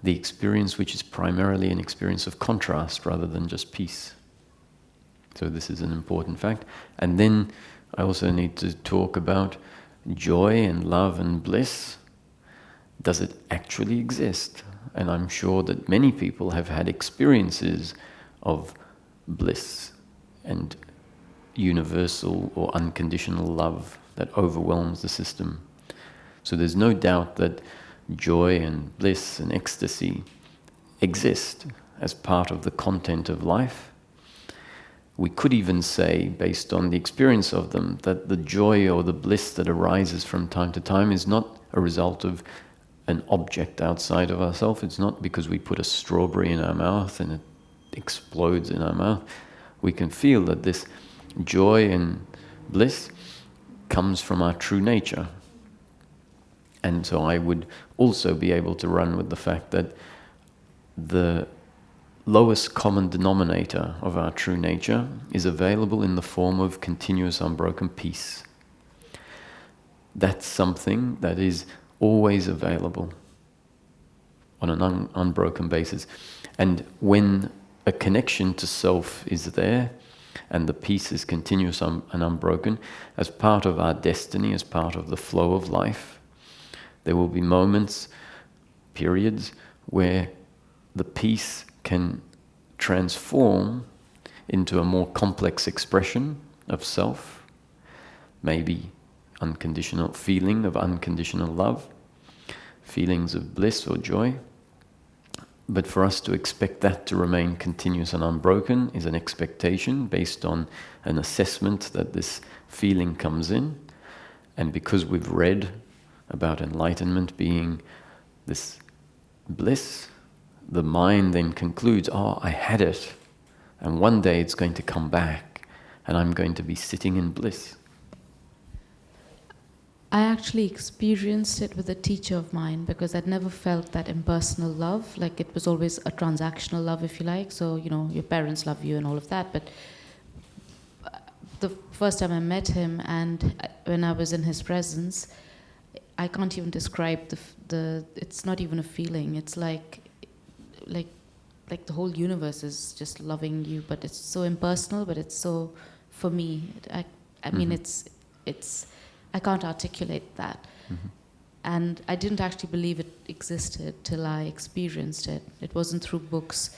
experience which is primarily an experience of contrast rather than just peace. So this is an important fact. And then I also need to talk about joy and love and bliss. Does it actually exist? And I'm sure that many people have had experiences of bliss and universal or unconditional love that overwhelms the system. So there's no doubt that joy and bliss and ecstasy exist as part of the content of life. We could even say, based on the experience of them, that the joy or the bliss that arises from time to time is not a result of an object outside of ourselves. It's not because we put a strawberry in our mouth and it explodes in our mouth. We can feel that this joy and bliss comes from our true nature. And so I would also be able to run with the fact that the lowest common denominator of our true nature is available in the form of continuous unbroken peace. That's something that is always available on an unbroken basis. And when a connection to self is there, and the peace is continuous and unbroken, as part of our destiny, as part of the flow of life, there will be moments, periods, where the peace can transform into a more complex expression of self, maybe unconditional feeling of unconditional love, feelings of bliss or joy, But for us to expect that to remain continuous and unbroken is an expectation based on an assessment that this feeling comes in. And because we've read about enlightenment being this bliss, the mind then concludes, oh, I had it, and one day it's going to come back, and I'm going to be sitting in bliss. I actually experienced it with a teacher of mine because I'd never felt that impersonal love. Like it was always a transactional love, if you like. So, you know, your parents love you and all of that. But the first time I met him and when I was in his presence, I can't even describe it's not even a feeling. It's like the whole universe is just loving you, but it's so impersonal, but it's so, for me, I mean, it's I can't articulate that. Mm-hmm. And I didn't actually believe it existed till I experienced it. It wasn't through books.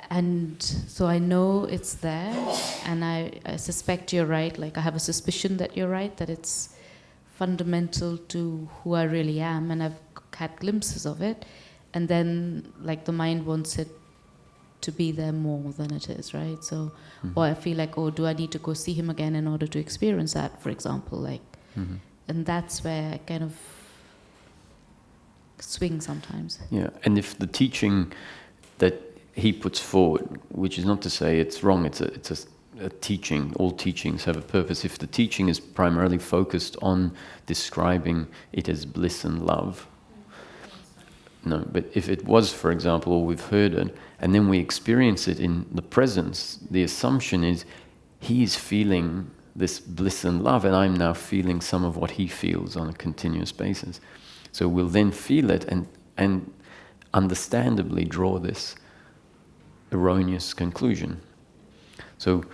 And so I know it's there, and I suspect you're right. Like I have a suspicion that you're right, that it's fundamental to who I really am, and I've had glimpses of it. And then like the mind wants it to be there more than it is, right? So, or I feel like, oh, do I need to go see him again in order to experience that, for example? Like, and that's where I kind of swing sometimes. Yeah, and if the teaching that he puts forward, which is not to say it's wrong, it's a teaching, all teachings have a purpose. If the teaching is primarily focused on describing it as bliss and love, no, but if it was, for example, or we've heard it, and then we experience it in the presence, the assumption is he is feeling this bliss and love, and I'm now feeling some of what he feels on a continuous basis. So we'll then feel it and understandably draw this erroneous conclusion. So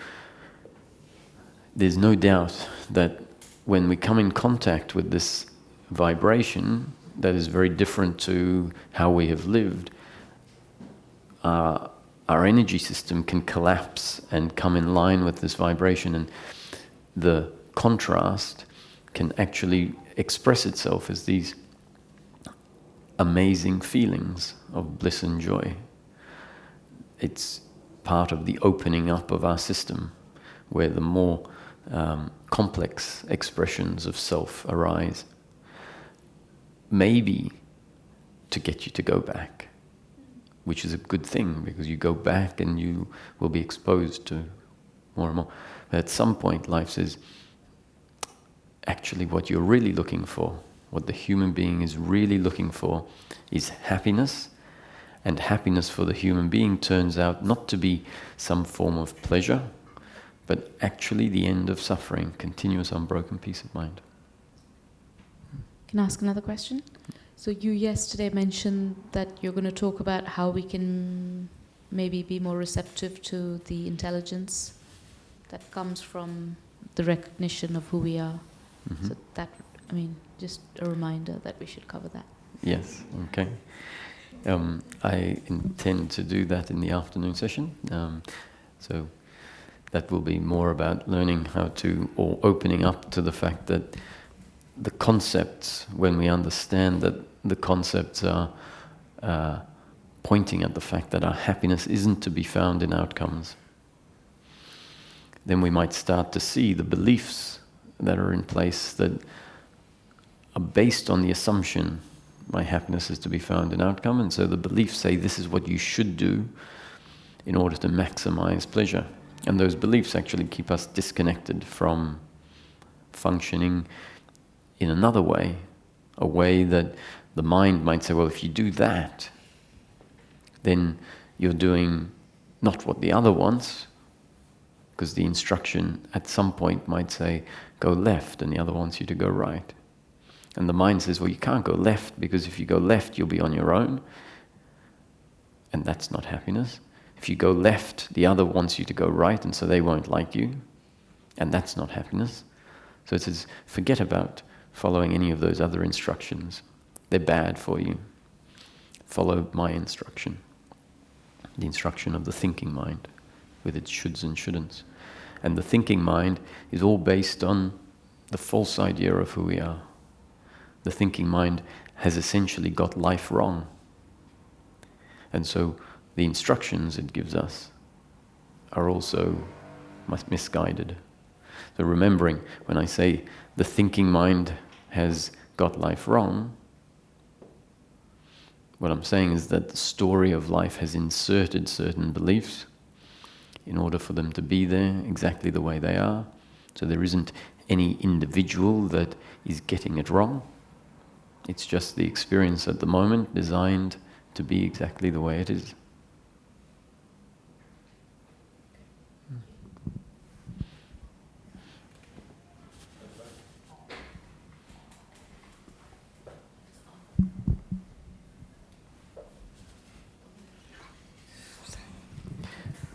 there's no doubt that when we come in contact with this vibration that is very different to how we have lived, our energy system can collapse and come in line with this vibration, and the contrast can actually express itself as these amazing feelings of bliss and joy. It's part of the opening up of our system, where the more complex expressions of self arise. Maybe to get you to go back, which is a good thing, because you go back and you will be exposed to more and more. But at some point, life says, actually what you're really looking for, what the human being is really looking for, is happiness. And happiness for the human being turns out not to be some form of pleasure, but actually the end of suffering, continuous unbroken peace of mind. Can I ask another question? So you yesterday mentioned that you're going to talk about how we can maybe be more receptive to the intelligence that comes from the recognition of who we are. Mm-hmm. So that, I mean, just a reminder that we should cover that. Yes, okay. I intend to do that in the afternoon session. So that will be more about learning how to, or opening up to the fact that the concepts, when we understand that the concepts are pointing at the fact that our happiness isn't to be found in outcomes, then we might start to see the beliefs that are in place that are based on the assumption my happiness is to be found in outcome, and so the beliefs say this is what you should do in order to maximize pleasure. And those beliefs actually keep us disconnected from functioning in another way, a way that the mind might say, well, if you do that, then you're doing not what the other wants, because the instruction at some point might say, go left, and the other wants you to go right. And the mind says, well, you can't go left, because if you go left, you'll be on your own. And that's not happiness. If you go left, the other wants you to go right, and so they won't like you. And that's not happiness. So it says, forget about following any of those other instructions. They're bad for you. Follow my instruction. The instruction of the thinking mind, with its shoulds and shouldn'ts. And the thinking mind is all based on the false idea of who we are. The thinking mind has essentially got life wrong. And so the instructions it gives us are also misguided. So remembering, when I say the thinking mind has got life wrong, what I'm saying is that the story of life has inserted certain beliefs in order for them to be there exactly the way they are. So there isn't any individual that is getting it wrong. It's just the experience at the moment designed to be exactly the way it is.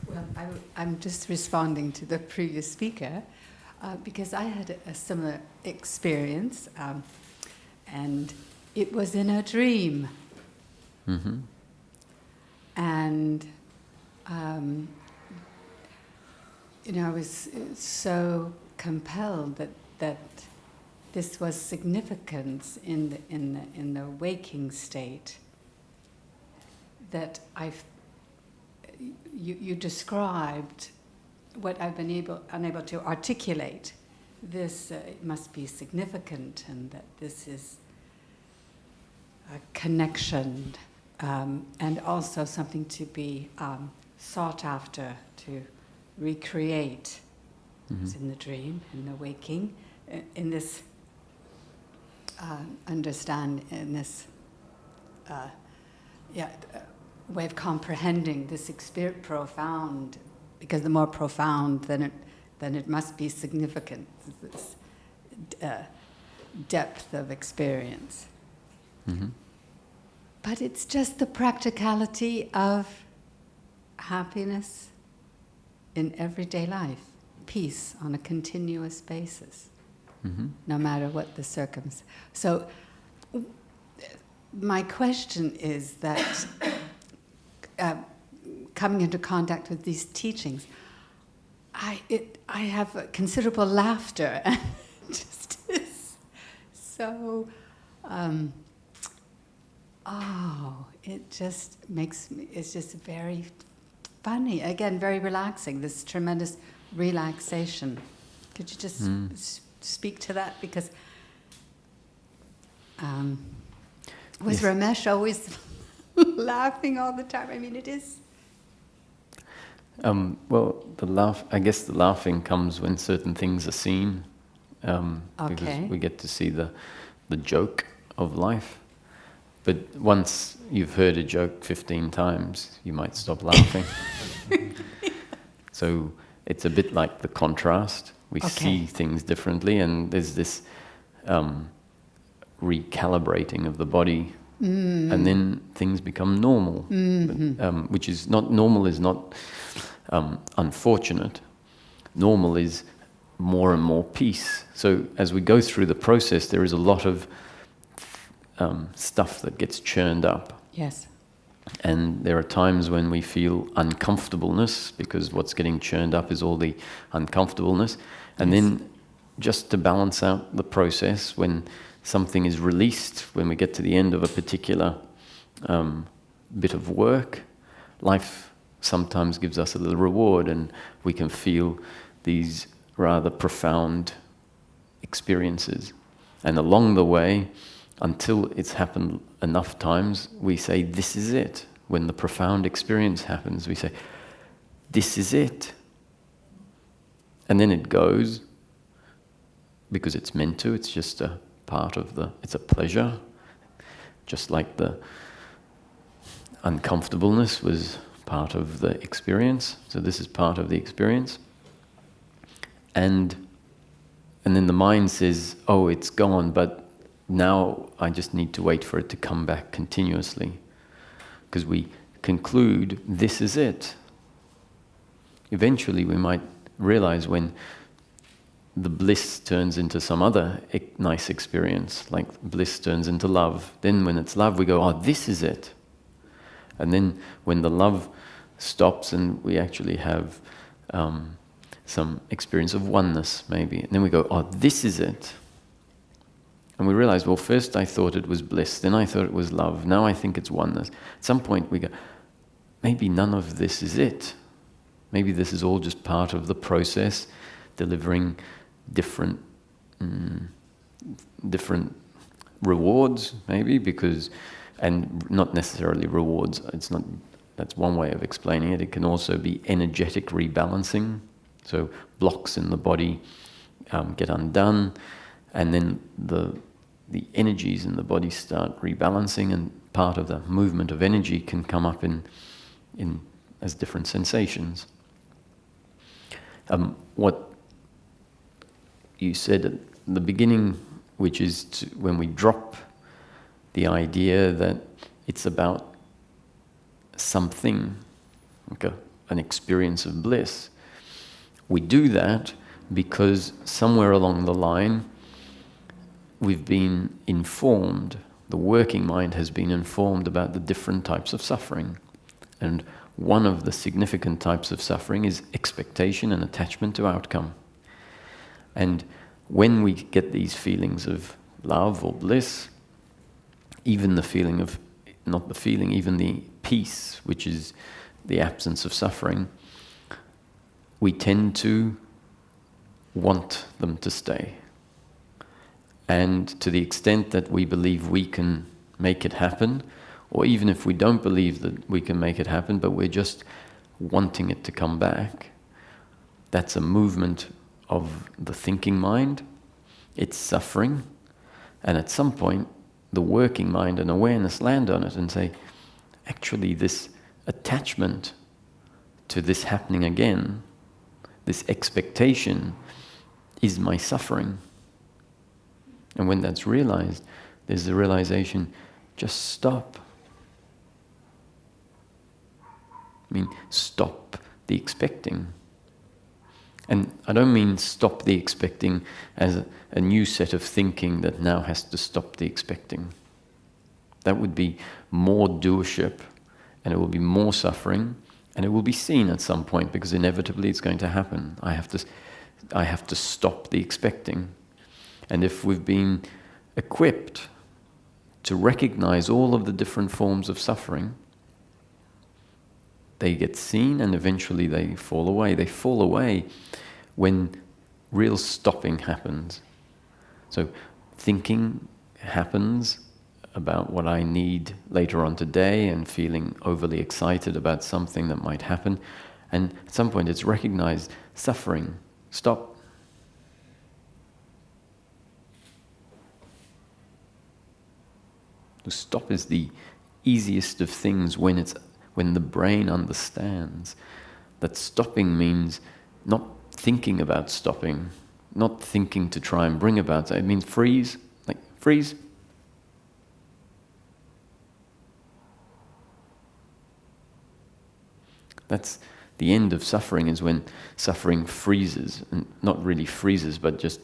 Well, I'm just responding to the previous speaker because I had a similar experience, and it was in a dream. Mm-hmm. And, I was so compelled that this was significance in the waking state, that you described what I've been unable to articulate. This it must be significant, and that this is a connection, and also something to be sought after, to recreate. Mm-hmm. It's in the dream, in the waking, in this way of comprehending this experience, profound, because the more profound, then it must be significant. This depth of experience. Mm-hmm. But it's just the practicality of happiness in everyday life, peace on a continuous basis, Mm-hmm. no matter what the circumstance. So my question is that coming into contact with these teachings, I have a considerable laughter, and it just is so. It just makes me. It's just very funny. Again, very relaxing. This tremendous relaxation. Could you just speak to that? Because was Yes. Ramesh always laughing all the time? I mean, it is. Well, I guess the laughing comes when certain things are seen, because we get to see the joke of life. But once you've heard a joke 15 times, you might stop laughing. So it's a bit like the contrast. We see things differently, and there's this recalibrating of the body, and then things become normal. Which is not normal, is not unfortunate. Normal is more and more peace. So as we go through the process, there is a lot of stuff that gets churned up. Yes. And there are times when we feel uncomfortableness, because what's getting churned up is all the uncomfortableness. And then just to balance out the process, when something is released, when we get to the end of a particular bit of work, life sometimes gives us a little reward, and we can feel these rather profound experiences. And along the way, until it's happened enough times, we say, this is it. When the profound experience happens, we say, this is it. And then it goes, because it's meant to. It's just a part of it's a pleasure. Just like the uncomfortableness was part of the experience. So this is part of the experience. And then the mind says, oh, it's gone, but now I just need to wait for it to come back continuously. Because we conclude, this is it. Eventually we might realize when the bliss turns into some other nice experience, like bliss turns into love. Then when it's love, we go, oh, this is it. And then when the love stops and we actually have some experience of oneness, maybe. And then we go, oh, this is it. And we realize, well, first I thought it was bliss, then I thought it was love, now I think it's oneness. At some point we go, maybe none of this is it. Maybe this is all just part of the process, delivering different different rewards, maybe, because, and not necessarily rewards, it's not, that's one way of explaining it. It can also be energetic rebalancing. So blocks in the body get undone, and then the energies in the body start rebalancing, and part of the movement of energy can come up in as different sensations. What you said at the beginning, which is when we drop the idea that it's about something, like an experience of bliss, we do that because somewhere along the line we've been informed, the working mind has been informed about the different types of suffering. And one of the significant types of suffering is expectation and attachment to outcome. And when we get these feelings of love or bliss, even the feeling of, not the feeling, even the peace, which is the absence of suffering, we tend to want them to stay. And to the extent that we believe we can make it happen, or even if we don't believe that we can make it happen, but we're just wanting it to come back, that's a movement of the thinking mind. It's suffering. And at some point, the working mind and awareness land on it and say, actually, this attachment to this happening again, this expectation, is my suffering. And when that's realized, there's the realization, just stop. I mean, stop the expecting. And I don't mean stop the expecting as a new set of thinking that now has to stop the expecting. That would be more doership, and it will be more suffering, and it will be seen at some point, because inevitably it's going to happen. I have to stop the expecting. And if we've been equipped to recognize all of the different forms of suffering, they get seen and eventually they fall away. They fall away when real stopping happens. So thinking happens about what I need later on today and feeling overly excited about something that might happen. And at some point it's recognized, suffering, stop. To stop is the easiest of things when the brain understands that stopping means not thinking about stopping, not thinking to try and bring about it. It means freeze, like freeze. That's the end of suffering, is when suffering freezes, and not really freezes, but just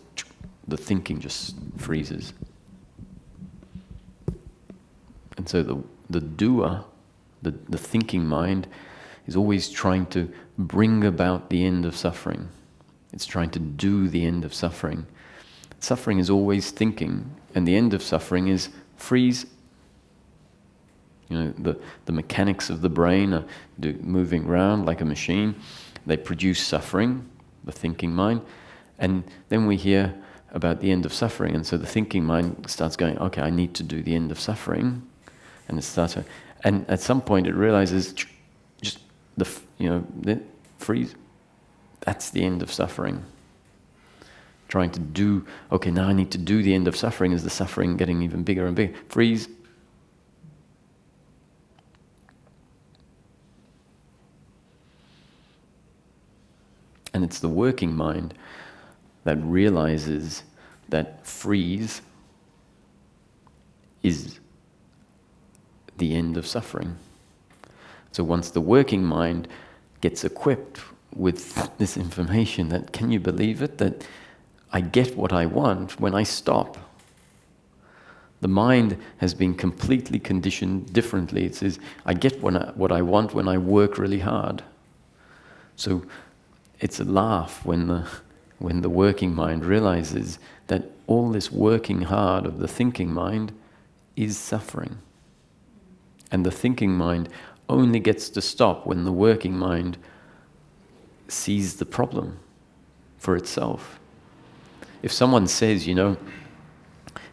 the thinking just freezes. And so the doer, the thinking mind, is always trying to bring about the end of suffering. It's trying to do the end of suffering. Suffering is always thinking, and the end of suffering is freeze. You know, the mechanics of the brain are moving around like a machine. They produce suffering, the thinking mind, and then we hear about the end of suffering, and so the thinking mind starts going, okay, I need to do the end of suffering. And it starts, and at some point it realizes, just freeze. That's the end of suffering. Trying to do, okay, now I need to do the end of suffering. Is the suffering getting even bigger and bigger? Freeze. And it's the working mind that realizes that freeze is the end of suffering. So once the working mind gets equipped with this information, that, can you believe it, that I get what I want when I stop. The mind has been completely conditioned differently. It says, I get what I want when I work really hard. So it's a laugh when the working mind realizes that all this working hard of the thinking mind is suffering. And the thinking mind only gets to stop when the working mind sees the problem for itself. If someone says, you know,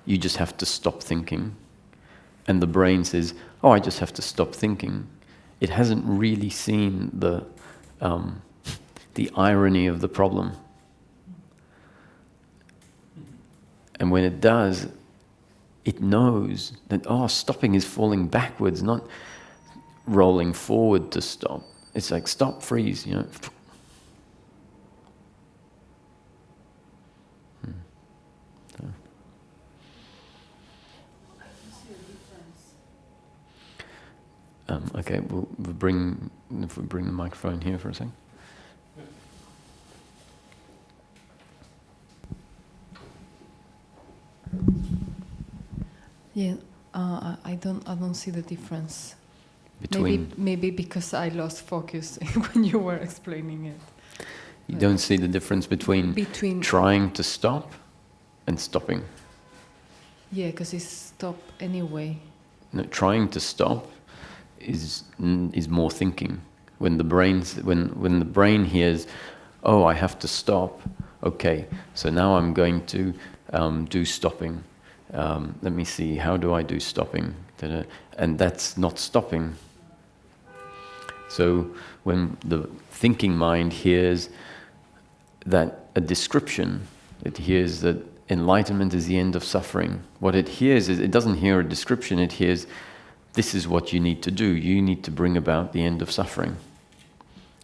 you just have to stop thinking, and the brain says, oh, I just have to stop thinking, it hasn't really seen the irony of the problem. And when it does, it knows that, oh, stopping is falling backwards, not rolling forward to stop. It's like stop, freeze, you know. Okay, we'll bring the microphone here for a second. Yeah, I don't see the difference. Between Maybe because I lost focus when you were explaining it. you don't see the difference between trying to stop and stopping. Yeah, because it's stop anyway. No, trying to stop is more thinking. When the brain hears, oh, I have to stop. Okay, so now I'm going to do stopping. Let me see, how do I do stopping? And that's not stopping. So when the thinking mind hears that a description, it hears that enlightenment is the end of suffering. What it hears is, it doesn't hear a description, it hears, this is what you need to do. You need to bring about the end of suffering.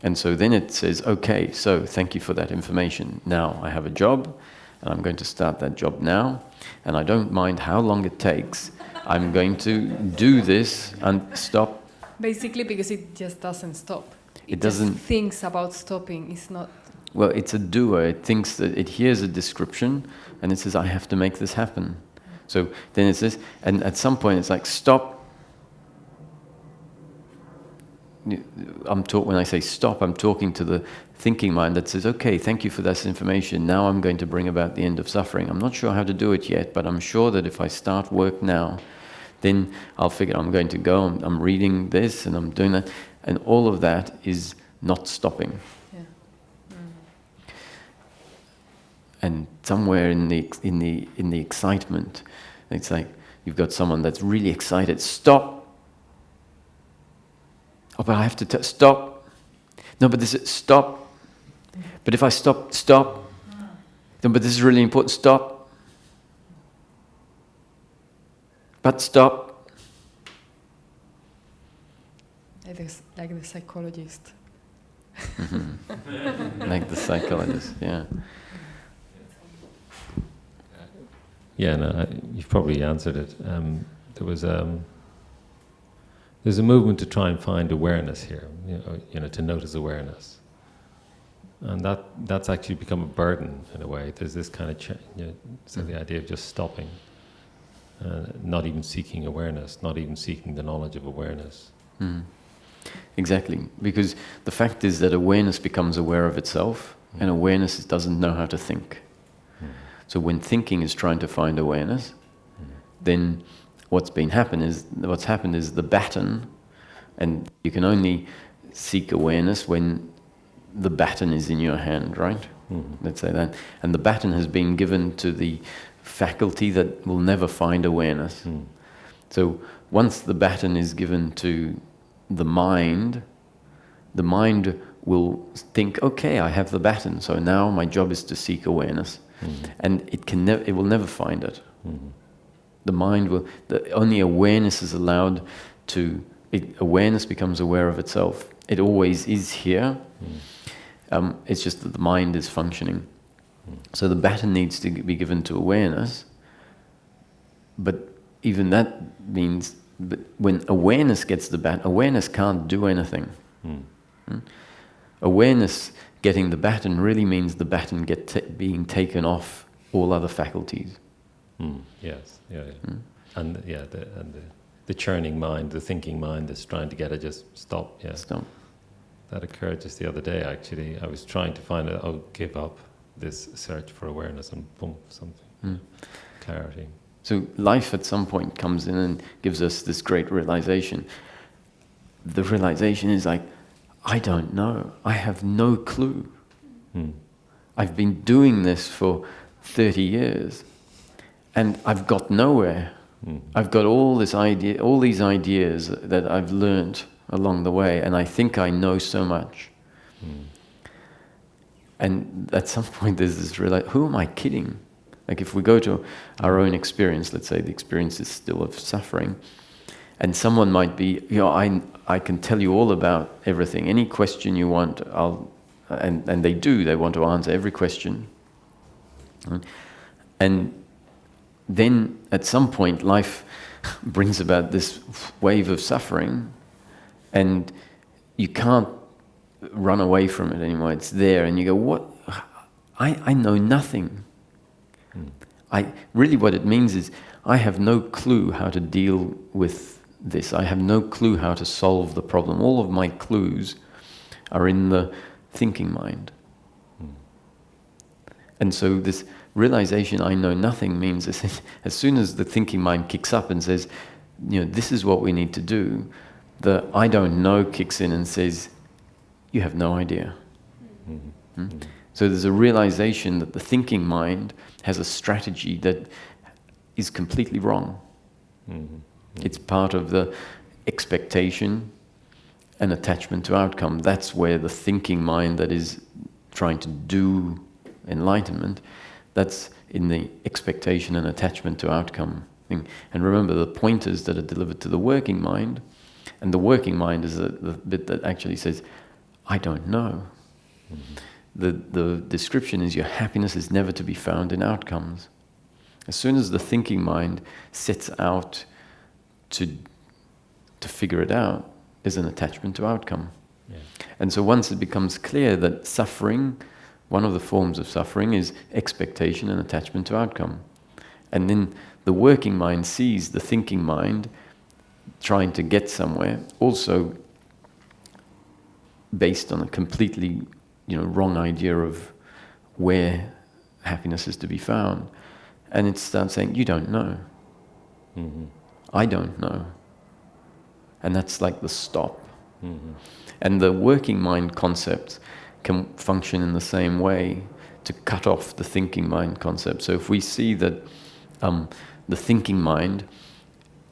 And so then it says, okay, so thank you for that information. Now I have a job, and I'm going to start that job now, and I don't mind how long it takes. I'm going to do this and stop. Basically, because it just doesn't stop. It doesn't just thinks about stopping. It's not. Well, it's a doer. It thinks that it hears a description, and it says, I have to make this happen. So then it says, and at some point it's like, stop. When I say stop, I'm talking to the thinking mind that says, okay, thank you for this information. Now I'm going to bring about the end of suffering. I'm not sure how to do it yet, but I'm sure that if I start work now, then I'll figure I'm going to go, I'm reading this and I'm doing that. And all of that is not stopping. Yeah. And somewhere in the excitement, it's like you've got someone that's really excited. Stop. Oh, but I have to stop. No, but this is stop. But if I stop. No, but this is really important. Stop. But stop. Like the psychologist. Mm-hmm. Like the psychologist, yeah. Yeah, no, you've probably answered it. There's a movement to try and find awareness here, to notice awareness, and that's actually become a burden in a way. There's this kind of so the idea of just stopping, not even seeking awareness, not even seeking the knowledge of awareness. Mm. Exactly, because the fact is that awareness becomes aware of itself, and awareness doesn't know how to think. So when thinking is trying to find awareness, then what's happened is the baton, and you can only seek awareness when the baton is in your hand, right? Let's say that. And the baton has been given to the faculty that will never find awareness. So once the baton is given to the mind will think, okay, I have the baton, so now my job is to seek awareness. And it will never find it. The mind will, only awareness is allowed to, awareness becomes aware of itself. It always is here. It's just that the mind is functioning. So the baton needs to be given to awareness, but even that means, but when awareness gets the baton, awareness can't do anything. Awareness getting the baton really means the baton being taken off all other faculties. Yes, yeah. And the churning mind, the thinking mind that's trying to get it just stop. Yeah, stop. That occurred just the other day. Actually, I was trying to find it. I'll give up this search for awareness, and boom, something clarity. So life at some point comes in and gives us this great realization. the realization is like, I don't know. I have no clue. I've been doing this for 30 years and I've got nowhere. I've got all these ideas that I've learned along the way, and I think I know so much. And at some point there's this who am I kidding? Like if we go to our own experience, let's say the experience is still of suffering, and someone might be, I can tell you all about everything. Any question you want, and they want to answer every question. And then at some point life brings about this wave of suffering, and you can't run away from it anymore. It's there, and you go, what? I know nothing. What it means is I have no clue how to deal with this. I have no clue how to solve the problem. All of my clues are in the thinking mind. And so this realization, I know nothing, means as soon as the thinking mind kicks up and says, this is what we need to do, the I don't know kicks in and says, you have no idea. So there's a realization that the thinking mind has a strategy that is completely wrong. It's part of the expectation and attachment to outcome. That's where the thinking mind that is trying to do enlightenment, that's in the expectation and attachment to outcome thing. And remember, the pointers that are delivered to the working mind, and the working mind is the bit that actually says, I don't know. The description is your happiness is never to be found in outcomes. As soon as the thinking mind sets out to figure it out, there's an attachment to outcome. Yeah. And so once it becomes clear that suffering, one of the forms of suffering is expectation and attachment to outcome. And then the working mind sees the thinking mind trying to get somewhere, also based on a completely wrong idea of where happiness is to be found. And it starts saying, you don't know. I don't know. And that's like the stop. And the working mind concept can function in the same way to cut off the thinking mind concept. So if we see that the thinking mind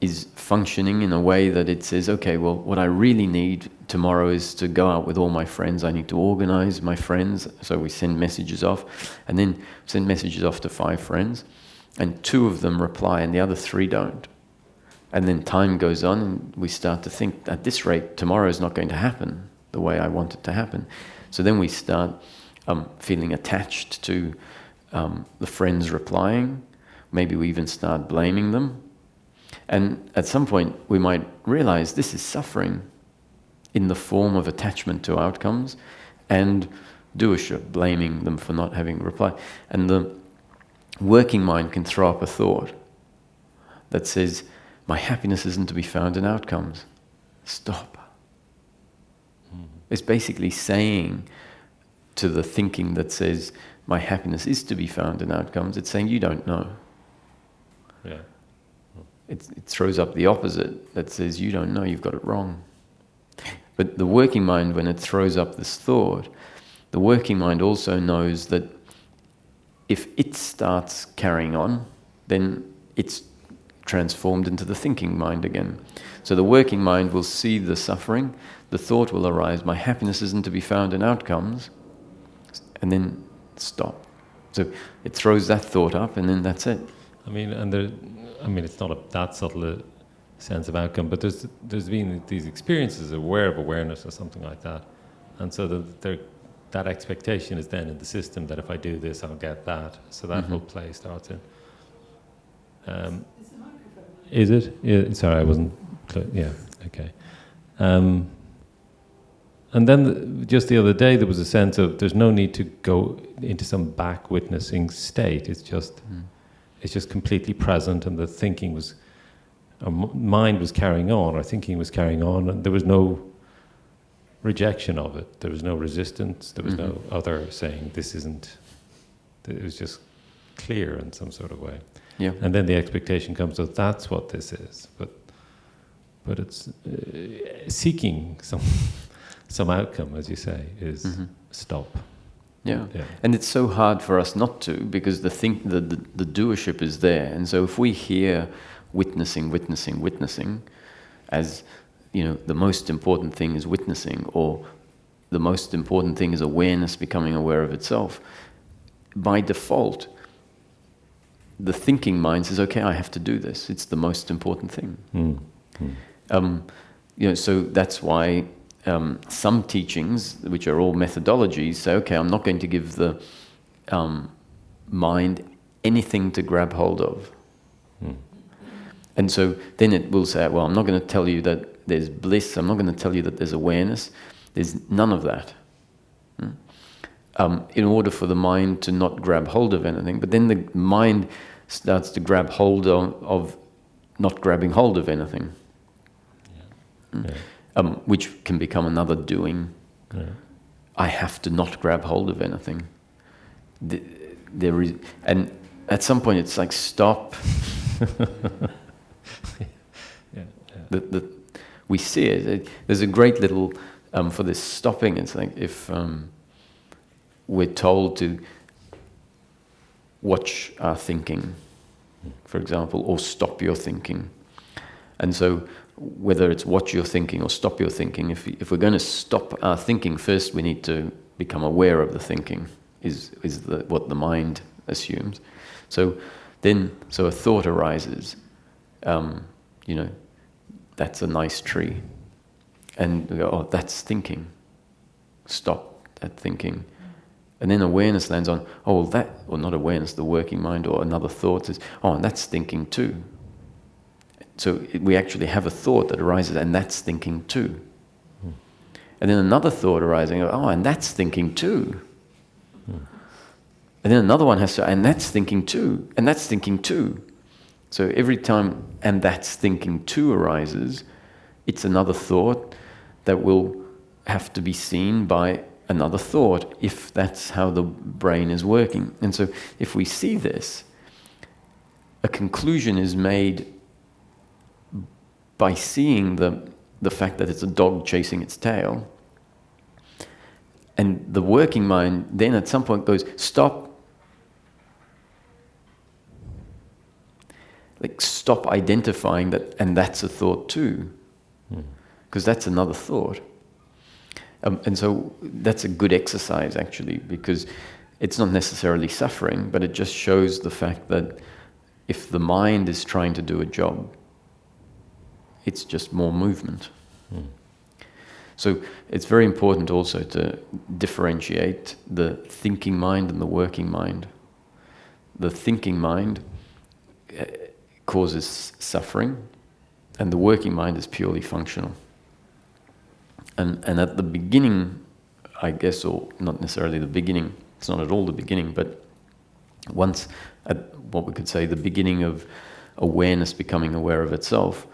is functioning in a way that it says, okay, well, what I really need tomorrow is to go out with all my friends. I need to organize my friends. So we send messages off, and then send messages off to 5 friends, and 2 of them reply and the other 3 don't. And then time goes on and we start to think, at this rate, tomorrow is not going to happen the way I want it to happen. So then we start feeling attached to the friends replying. Maybe we even start blaming them. And at some point we might realize this is suffering in the form of attachment to outcomes and doership, blaming them for not having replied. And the working mind can throw up a thought that says, my happiness isn't to be found in outcomes. Stop. It's basically saying to the thinking that says, my happiness is to be found in outcomes, it's saying, you don't know. Yeah. It throws up the opposite that says, you don't know, you've got it wrong. But the working mind, when it throws up this thought, the working mind also knows that if it starts carrying on, then it's transformed into the thinking mind again. So the working mind will see the suffering, the thought will arise, my happiness isn't to be found in outcomes, and then stop. So it throws that thought up, and then that's it. It's not that subtle a sense of outcome, but there's been these experiences aware of awareness or something like that, and so that expectation is then in the system that if I do this, I'll get that. So that whole play starts in. Is it? Yeah, sorry, I wasn't. Yeah, okay. And then just the other day, there was a sense of there's no need to go into some back witnessing state. It's just completely present, and the thinking was, our mind was carrying on, our thinking was carrying on, and there was no rejection of it. There was no resistance. There was no other saying this isn't. It was just clear in some sort of way. Yeah. And then the expectation comes, so that's what this is. But But it's seeking some outcome, as you say, is stop. Yeah. Yeah. And it's so hard for us not to, because the doership is there. And so if we hear witnessing, witnessing, witnessing, as, the most important thing is witnessing, or the most important thing is awareness becoming aware of itself, by default, the thinking mind says, okay, I have to do this. It's the most important thing. So that's why some teachings, which are all methodologies, say, okay, I'm not going to give the mind anything to grab hold of. And so then it will say, well, I'm not going to tell you that there's bliss, I'm not going to tell you that there's awareness, there's none of that. In order for the mind to not grab hold of anything, but then the mind starts to grab hold of not grabbing hold of anything. Which can become another doing. Yeah. I have to not grab hold of anything. There is, and at some point it's like, stop. We see it. There's a great little, for this stopping, it's like if we're told to watch our thinking, for example, or stop your thinking. And so whether it's watch your thinking or stop your thinking, if we're going to stop our thinking, first we need to become aware of the thinking, is what the mind assumes. So a thought arises, that's a nice tree. And we go, oh, that's thinking. Stop that thinking. And then awareness lands on, oh, well, or not awareness, the working mind or another thought says, oh, and that's thinking too. So we actually have a thought that arises, and that's thinking too. And then another thought arising, oh, and that's thinking too. And then another one has to, and that's thinking too, and that's thinking too. So every time, and that's thinking too arises, it's another thought that will have to be seen by another thought, if that's how the brain is working. And so if we see this, a conclusion is made by seeing the fact that it's a dog chasing its tail. And the working mind then at some point goes, stop. Like, stop identifying that, and that's a thought too. Because that's another thought. And so that's a good exercise, actually, because it's not necessarily suffering, but it just shows the fact that if the mind is trying to do a job, it's just more movement. So it's very important also to differentiate the thinking mind and the working mind. The thinking mind causes suffering, and the working mind is purely functional. And at the beginning, I guess, or not necessarily the beginning, it's not at all the beginning, but once at what we could say the beginning of awareness becoming aware of itself,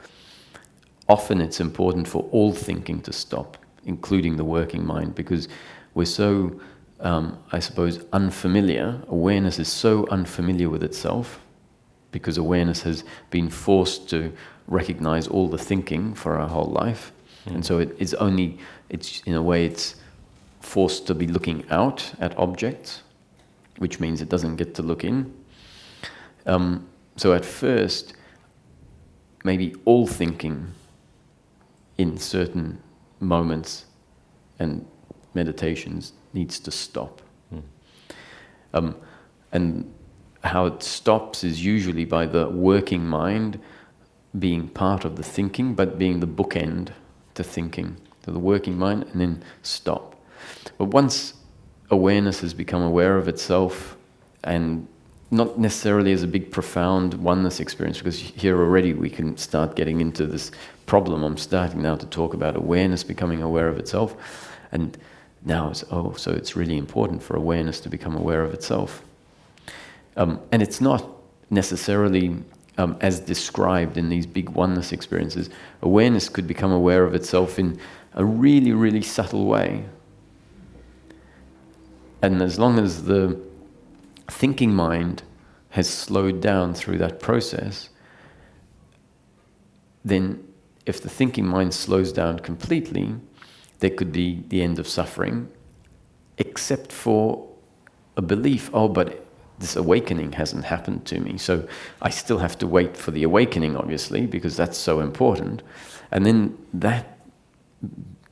often it's important for all thinking to stop, including the working mind, because we're so, I suppose, unfamiliar. Awareness is so unfamiliar with itself, because awareness has been forced to recognize all the thinking for our whole life. And so it's in a way, it's forced to be looking out at objects, which means it doesn't get to look in. So at first, maybe all thinking in certain moments and meditations needs to stop. And how it stops is usually by the working mind being part of the thinking, but being the bookend to thinking. So the working mind, and then stop. But once awareness has become aware of itself, and not necessarily as a big profound oneness experience, because here already we can start getting into this problem. I'm starting now to talk about awareness becoming aware of itself, and now it's, so it's really important for awareness to become aware of itself. And it's not necessarily as described in these big oneness experiences. Awareness could become aware of itself in a really, really subtle way. And as long as the thinking mind has slowed down through that process, then if the thinking mind slows down completely, there could be the end of suffering, except for a belief, oh, but this awakening hasn't happened to me, so I still have to wait for the awakening, obviously, because that's so important. And then that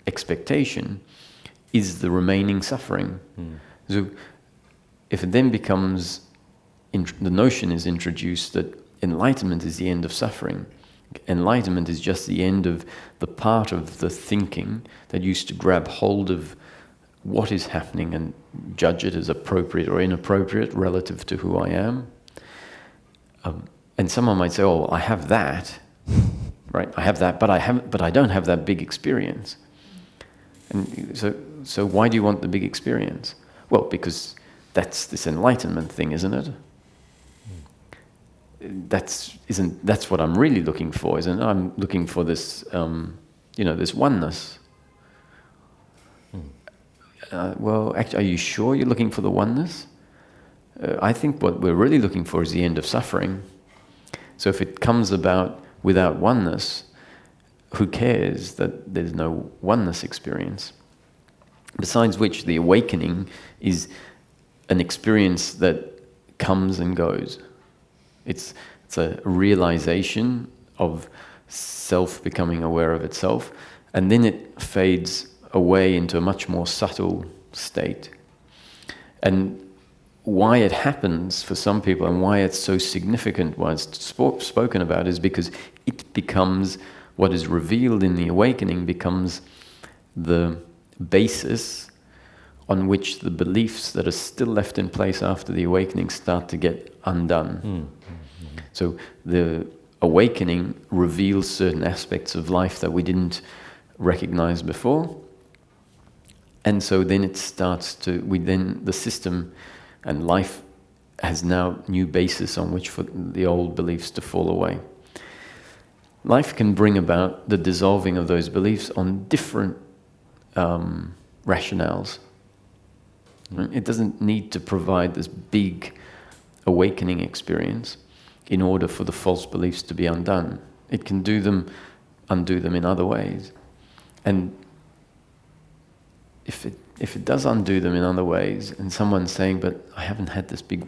expectation is the remaining suffering. So if it then becomes, the notion is introduced that enlightenment is the end of suffering. Enlightenment is just the end of the part of the thinking that used to grab hold of what is happening and judge it as appropriate or inappropriate relative to who I am. And someone might say, "Oh, I have that, right? I have that, but I don't have that big experience." And so why do you want the big experience? Well, because that's this enlightenment thing, isn't it? That's what I'm really looking for, isn't it? I'm looking for this, this oneness. Well, actually, are you sure you're looking for the oneness? I think what we're really looking for is the end of suffering. So if it comes about without oneness, who cares that there's no oneness experience? Besides which, the awakening is an experience that comes and goes. It's a realization of self becoming aware of itself, and then it fades away into a much more subtle state. And why it happens for some people and why it's so significant, why it's spoken about, is because it becomes, what is revealed in the awakening becomes the basis on which the beliefs that are still left in place after the awakening start to get undone. So the awakening reveals certain aspects of life that we didn't recognize before. And so then it starts to, the system and life has now new basis on which for the old beliefs to fall away. Life can bring about the dissolving of those beliefs on different rationales. It doesn't need to provide this big awakening experience in order for the false beliefs to be undone. It can undo them in other ways. And if it does undo them in other ways, and someone's saying, but I haven't had this big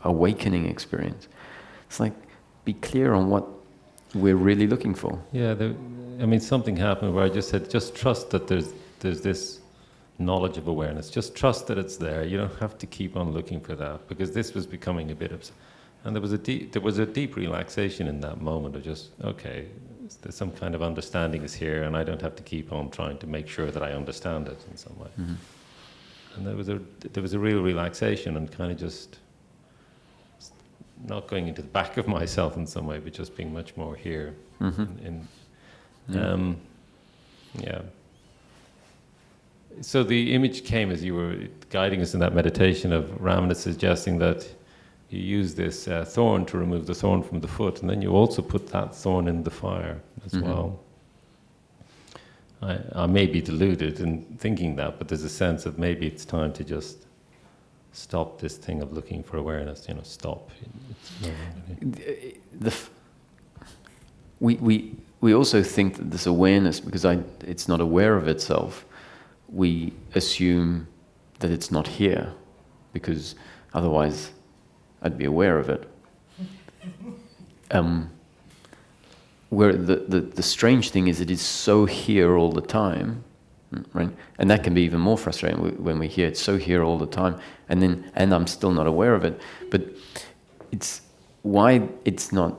awakening experience, it's like, be clear on what we're really looking for. Yeah, something happened where I just said, just trust that there's this knowledge of awareness. Just trust that it's there. You don't have to keep on looking for that, because this was becoming a bit of, and there was a deep relaxation in that moment of just, okay, there's some kind of understanding is here, and I don't have to keep on trying to make sure that I understand it in some way. Mm-hmm. And there was a real relaxation, and kind of just not going into the back of myself in some way, but just being much more here. Mm-hmm. Yeah. So the image came as you were guiding us in that meditation of Ramana suggesting that you use this thorn to remove the thorn from the foot, and then you also put that thorn in the fire as well. I may be deluded in thinking that, but there's a sense of maybe it's time to just stop this thing of looking for awareness. Stop. We also think that this awareness, because it's not aware of itself, we assume that it's not here, because otherwise I'd be aware of it. Where the strange thing is, it is so here all the time, right? And that can be even more frustrating when we hear it's so here all the time, and I'm still not aware of it. But it's why it's not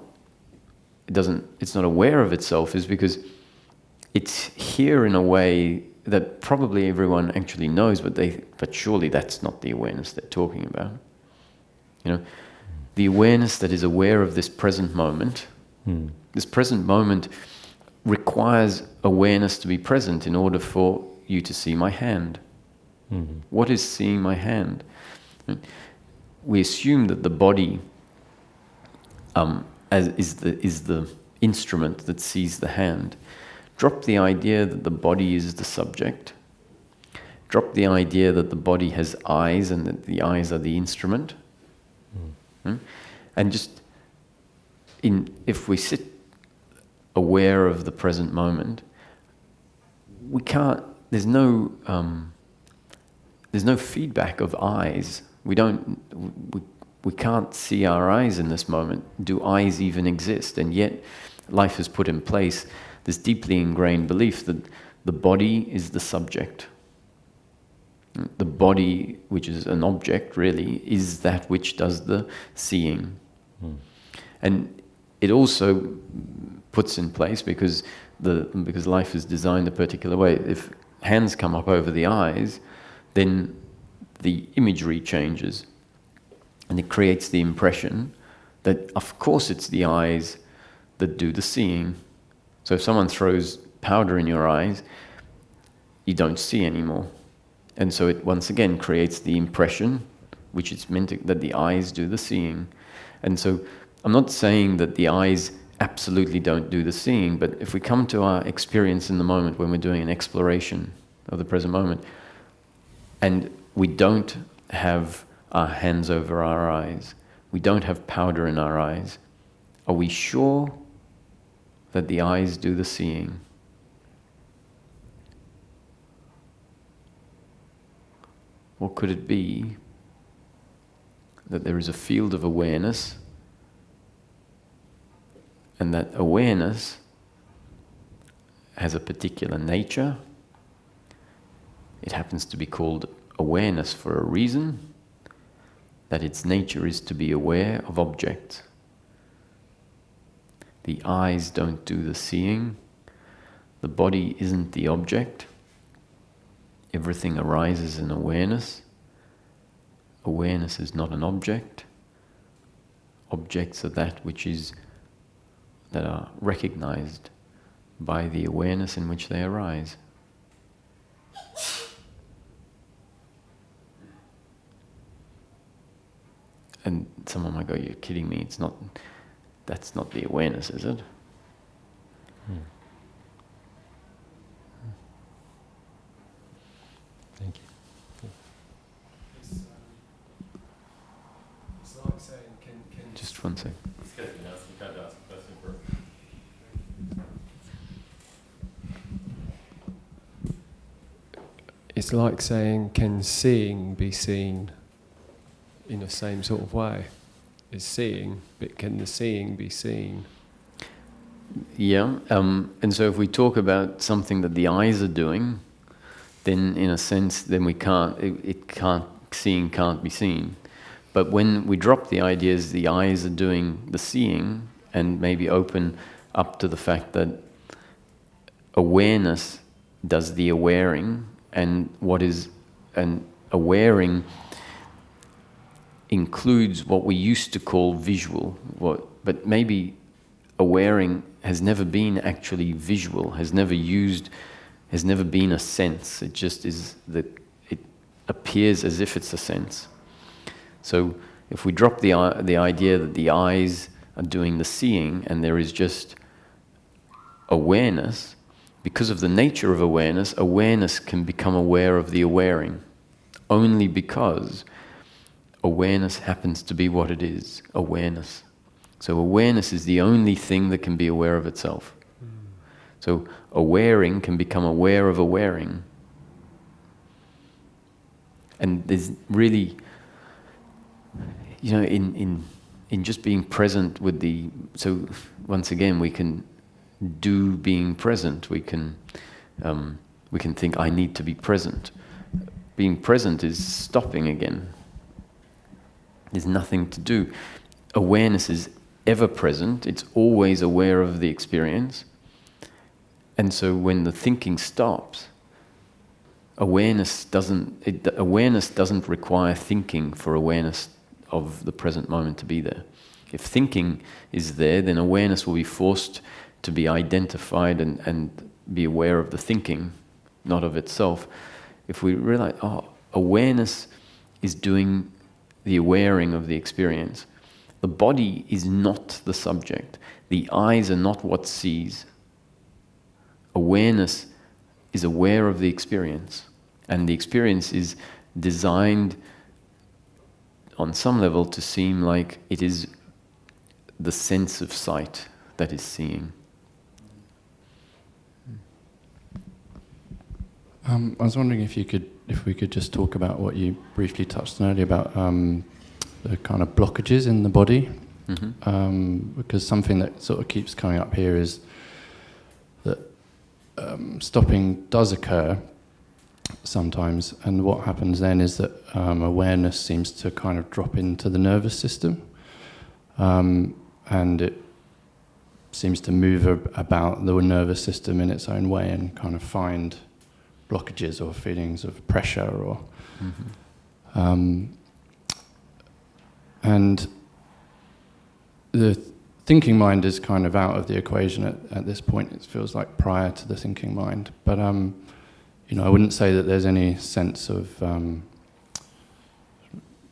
aware of itself is because it's here in a way that probably everyone actually knows, but surely that's not the awareness they're talking about. The awareness that is aware of this present moment. This present moment requires awareness to be present in order for you to see my hand. Mm-hmm. What is seeing my hand? We assume that the body is the instrument that sees the hand. Drop the idea that the body is the subject. Drop the idea that the body has eyes and that the eyes are the instrument. And just if we sit aware of the present moment, we can't, there's no feedback of eyes. We can't see our eyes in this moment. Do eyes even exist? And yet life has put in place this deeply ingrained belief that the body is the subject. The body, which is an object really, is that which does the seeing. And it also puts in place, because life is designed a particular way, if hands come up over the eyes, then the imagery changes. And it creates the impression that, of course, it's the eyes that do the seeing. So if someone throws powder in your eyes, you don't see anymore. And so it once again creates the impression, which it's meant to, that the eyes do the seeing. And so I'm not saying that the eyes absolutely don't do the seeing, but if we come to our experience in the moment when we're doing an exploration of the present moment, and we don't have our hands over our eyes, we don't have powder in our eyes, are we sure that the eyes do the seeing? Or could it be that there is a field of awareness, and that awareness has a particular nature? It happens to be called awareness for a reason, that its nature is to be aware of objects. The eyes don't do the seeing. The body isn't the object. Everything arises in awareness. Awareness is not an object. Objects are that are recognized by the awareness in which they arise. And someone might go, "You're kidding me, that's not the awareness, is it?" Thank you. It's like saying, can Just one second. It's like saying, can seeing be seen in the same sort of way as seeing, but can the seeing be seen? Yeah, and so if we talk about something that the eyes are doing, then in a sense, then seeing can't be seen. But when we drop the ideas, the eyes are doing the seeing, and maybe open up to the fact that awareness does the awaring, and awaring includes what we used to call visual, but maybe awaring has never been actually visual, has never been a sense. It just is that it appears as if it's a sense. So if we drop the idea that the eyes are doing the seeing and there is just awareness, because of the nature of awareness, awareness can become aware of the awaring, only because awareness happens to be what it is, awareness. So awareness is the only thing that can be aware of itself. So awaring can become aware of awaring. And there's really, in just being present with so once again we can do being present. We can think, I need to be present. Being present is stopping again. There's nothing to do. Awareness is ever present. It's always aware of the experience. And so when the thinking stops, awareness doesn't require thinking for awareness of the present moment to be there. If thinking is there, then awareness will be forced to be identified and be aware of the thinking, not of itself. If we realize, awareness is doing the awaring of the experience. The body is not the subject. The eyes are not what sees. Awareness is aware of the experience. And the experience is designed on some level to seem like it is the sense of sight that is seeing. I was wondering if we could just talk about what you briefly touched on earlier about the kind of blockages in the body, because something that sort of keeps coming up here is that stopping does occur sometimes, and what happens then is that awareness seems to kind of drop into the nervous system, and it seems to move about the nervous system in its own way and kind of find blockages or feelings of pressure or and the thinking mind is kind of out of the equation at this point. It feels like prior to the thinking mind, but you know, I wouldn't say that there's any sense of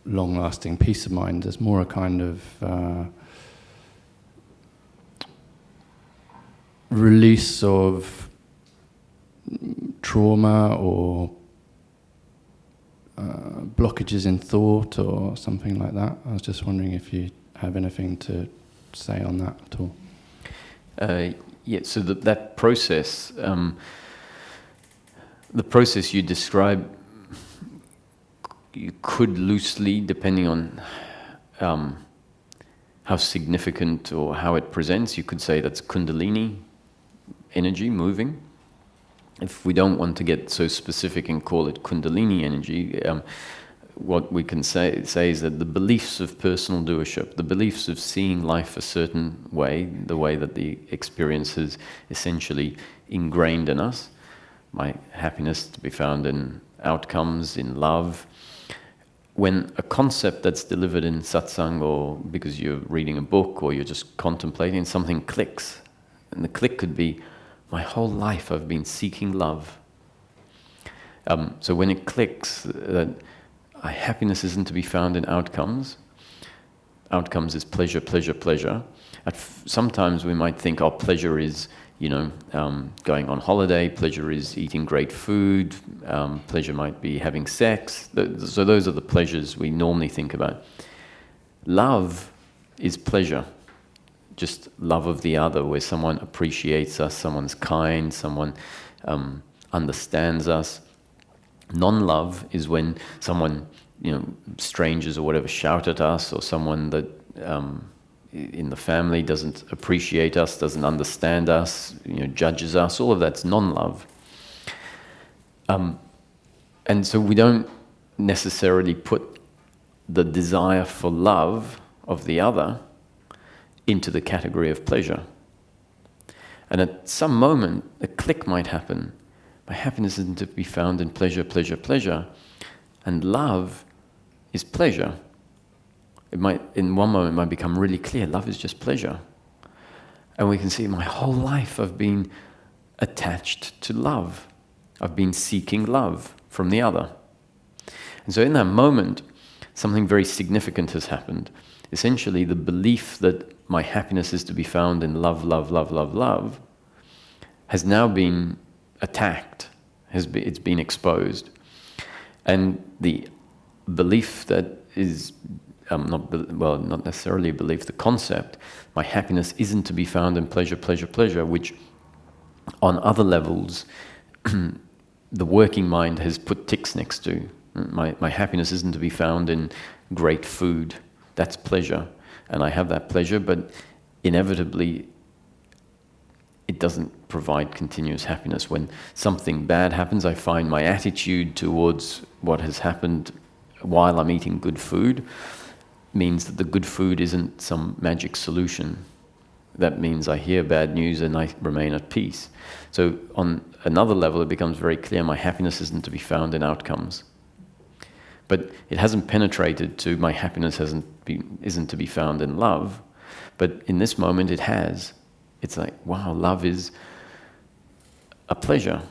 long-lasting peace of mind. There's more a kind of release of trauma or blockages in thought or something like that. I was just wondering if you have anything to say on that at all. Yeah, so that process, the process you describe, you could loosely, depending on how significant or how it presents, you could say that's Kundalini energy moving. If we don't want to get so specific and call it Kundalini energy, what we can say is that the beliefs of personal doership, the beliefs of seeing life a certain way, the way that the experience is essentially ingrained in us, my happiness to be found in outcomes, in love. When a concept that's delivered in satsang, or because you're reading a book or you're just contemplating, something clicks. And the click could be, my whole life I've been seeking love. So when it clicks that happiness isn't to be found in outcomes, outcomes is pleasure, pleasure, pleasure. Sometimes we might think, oh, pleasure is, you know, going on holiday, pleasure is eating great food, pleasure might be having sex. So those are the pleasures we normally think about. Love is pleasure, just love of the other, where someone appreciates us, someone's kind, someone understands us. Non-love is when someone, you know, strangers or whatever shout at us, or someone that in the family doesn't appreciate us, doesn't understand us, you know, judges us. All of that's non-love. And so we don't necessarily put the desire for love of the other into the category of pleasure. And at some moment, a click might happen. My happiness isn't to be found in pleasure, pleasure, pleasure. And love is pleasure. It might, in one moment, it might become really clear, love is just pleasure. And we can see my whole life I've been attached to love. I've been seeking love from the other. And so in that moment, something very significant has happened. Essentially, the belief that my happiness is to be found in love, love, love, love, love, has now been attacked, it's been exposed. And the belief that is, not necessarily a belief, the concept, my happiness isn't to be found in pleasure, pleasure, pleasure, which on other levels, the working mind has put ticks next to. My happiness isn't to be found in great food, that's pleasure. And I have that pleasure, but inevitably it doesn't provide continuous happiness. When something bad happens, I find my attitude towards what has happened while I'm eating good food means that the good food isn't some magic solution. That means I hear bad news and I remain at peace. So on another level, it becomes very clear my happiness isn't to be found in outcomes. But it hasn't penetrated to my happiness isn't to be found in love. But in this moment, it has. It's like, wow, love is a pleasure.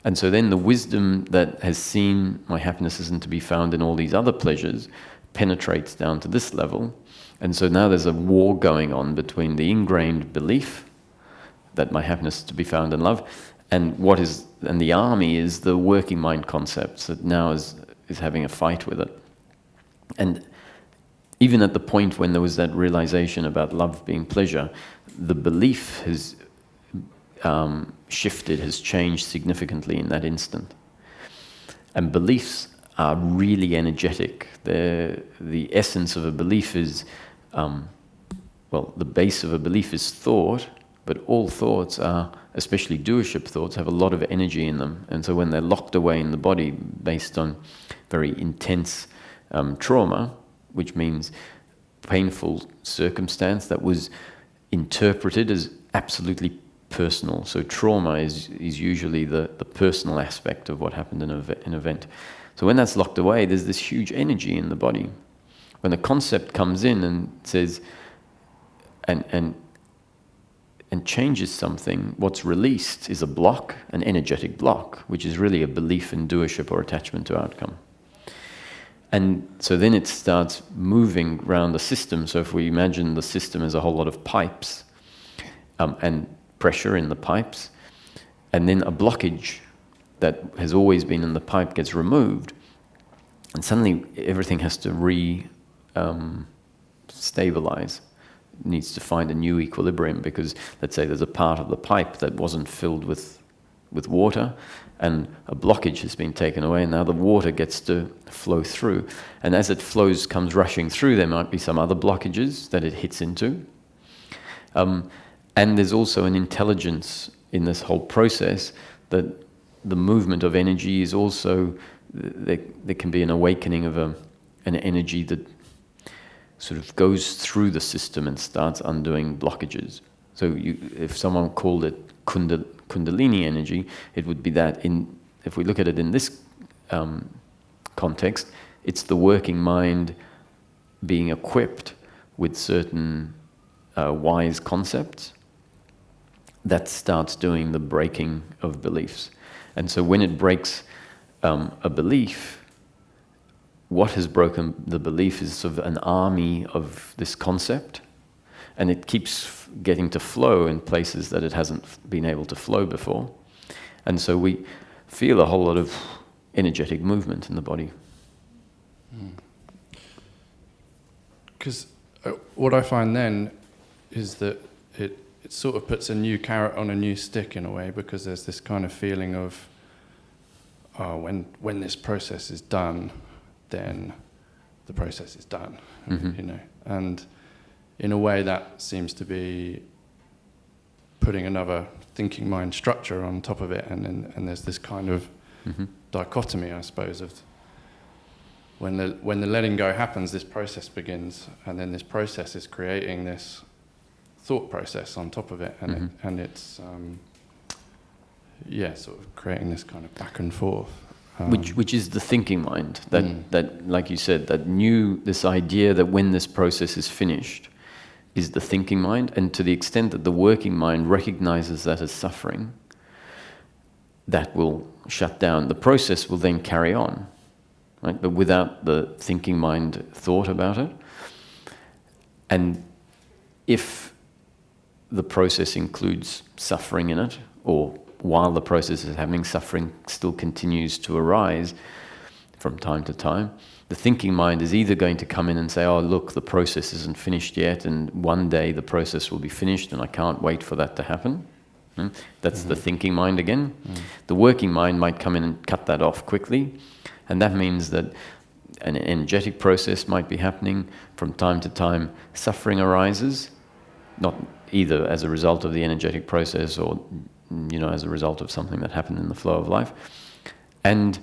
And so then the wisdom that has seen my happiness isn't to be found in all these other pleasures penetrates down to this level. And so now there's a war going on between the ingrained belief that my happiness is to be found in love and the army is the working mind concepts that now is having a fight with it. And even at the point when there was that realization about love being pleasure, the belief shifted, has changed significantly in that instant. And beliefs are really energetic. The essence of a belief is, the base of a belief is thought, but all thoughts are, especially doership thoughts, have a lot of energy in them. And so when they're locked away in the body based on very intense trauma, which means painful circumstance that was interpreted as absolutely personal. So trauma is usually the personal aspect of what happened in an event. So when that's locked away, there's this huge energy in the body. When the concept comes in and says, and changes something, what's released is a block, an energetic block, which is really a belief in doership or attachment to outcome. And so then it starts moving around the system. So if we imagine the system as a whole lot of pipes, and pressure in the pipes, and then a blockage that has always been in the pipe gets removed, and suddenly everything has to stabilize. It needs to find a new equilibrium, because let's say there's a part of the pipe that wasn't filled with water, and a blockage has been taken away, and now the water gets to flow through. And as it flows, comes rushing through, there might be some other blockages that it hits into. And there's also an intelligence in this whole process, that the movement of energy is also, there can be an awakening of an energy that sort of goes through the system and starts undoing blockages. So if someone called it Kundalini energy, it would be that. If we look at it in this context, it's the working mind being equipped with certain wise concepts that starts doing the breaking of beliefs. And so when it breaks a belief, what has broken the belief is sort of an army of this concept, and it keeps getting to flow in places that it hasn't been able to flow before. And so we feel a whole lot of energetic movement in the body. Because what I find then is that it sort of puts a new carrot on a new stick in a way, because there's this kind of feeling of, when this process is done, then the process is done, you know. And in a way that seems to be putting another thinking mind structure on top of it, and there's this kind of dichotomy, I suppose, of when the letting go happens, this process begins, and then this process is creating this thought process on top of it, and it's sort of creating this kind of back and forth. Which is the thinking mind, that like you said, this idea that when this process is finished is the thinking mind, and to the extent that the working mind recognizes that as suffering, that will shut down. The process will then carry on, right? But without the thinking mind thought about it. And if the process includes suffering in it, or while the process is happening, suffering still continues to arise from time to time, the thinking mind is either going to come in and say, oh, look, the process isn't finished yet, and one day the process will be finished, and I can't wait for that to happen. That's the thinking mind again. The working mind might come in and cut that off quickly, and that means that an energetic process might be happening. From time to time, suffering arises, not either as a result of the energetic process or as a result of something that happened in the flow of life. And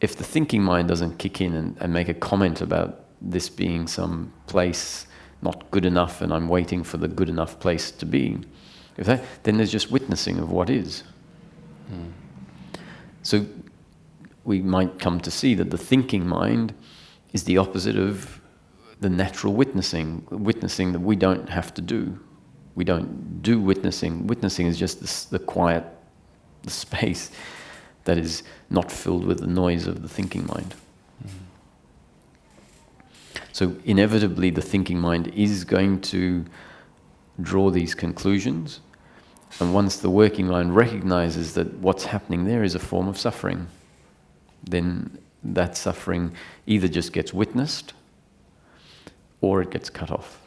if the thinking mind doesn't kick in and make a comment about this being some place not good enough and I'm waiting for the good enough place to be, then there's just witnessing of what is. So we might come to see that the thinking mind is the opposite of the natural witnessing that we don't have to do. We don't do witnessing. Witnessing is just the quiet, the space that is not filled with the noise of the thinking mind. So inevitably the thinking mind is going to draw these conclusions, and once the working mind recognizes that what's happening there is a form of suffering, then that suffering either just gets witnessed or it gets cut off.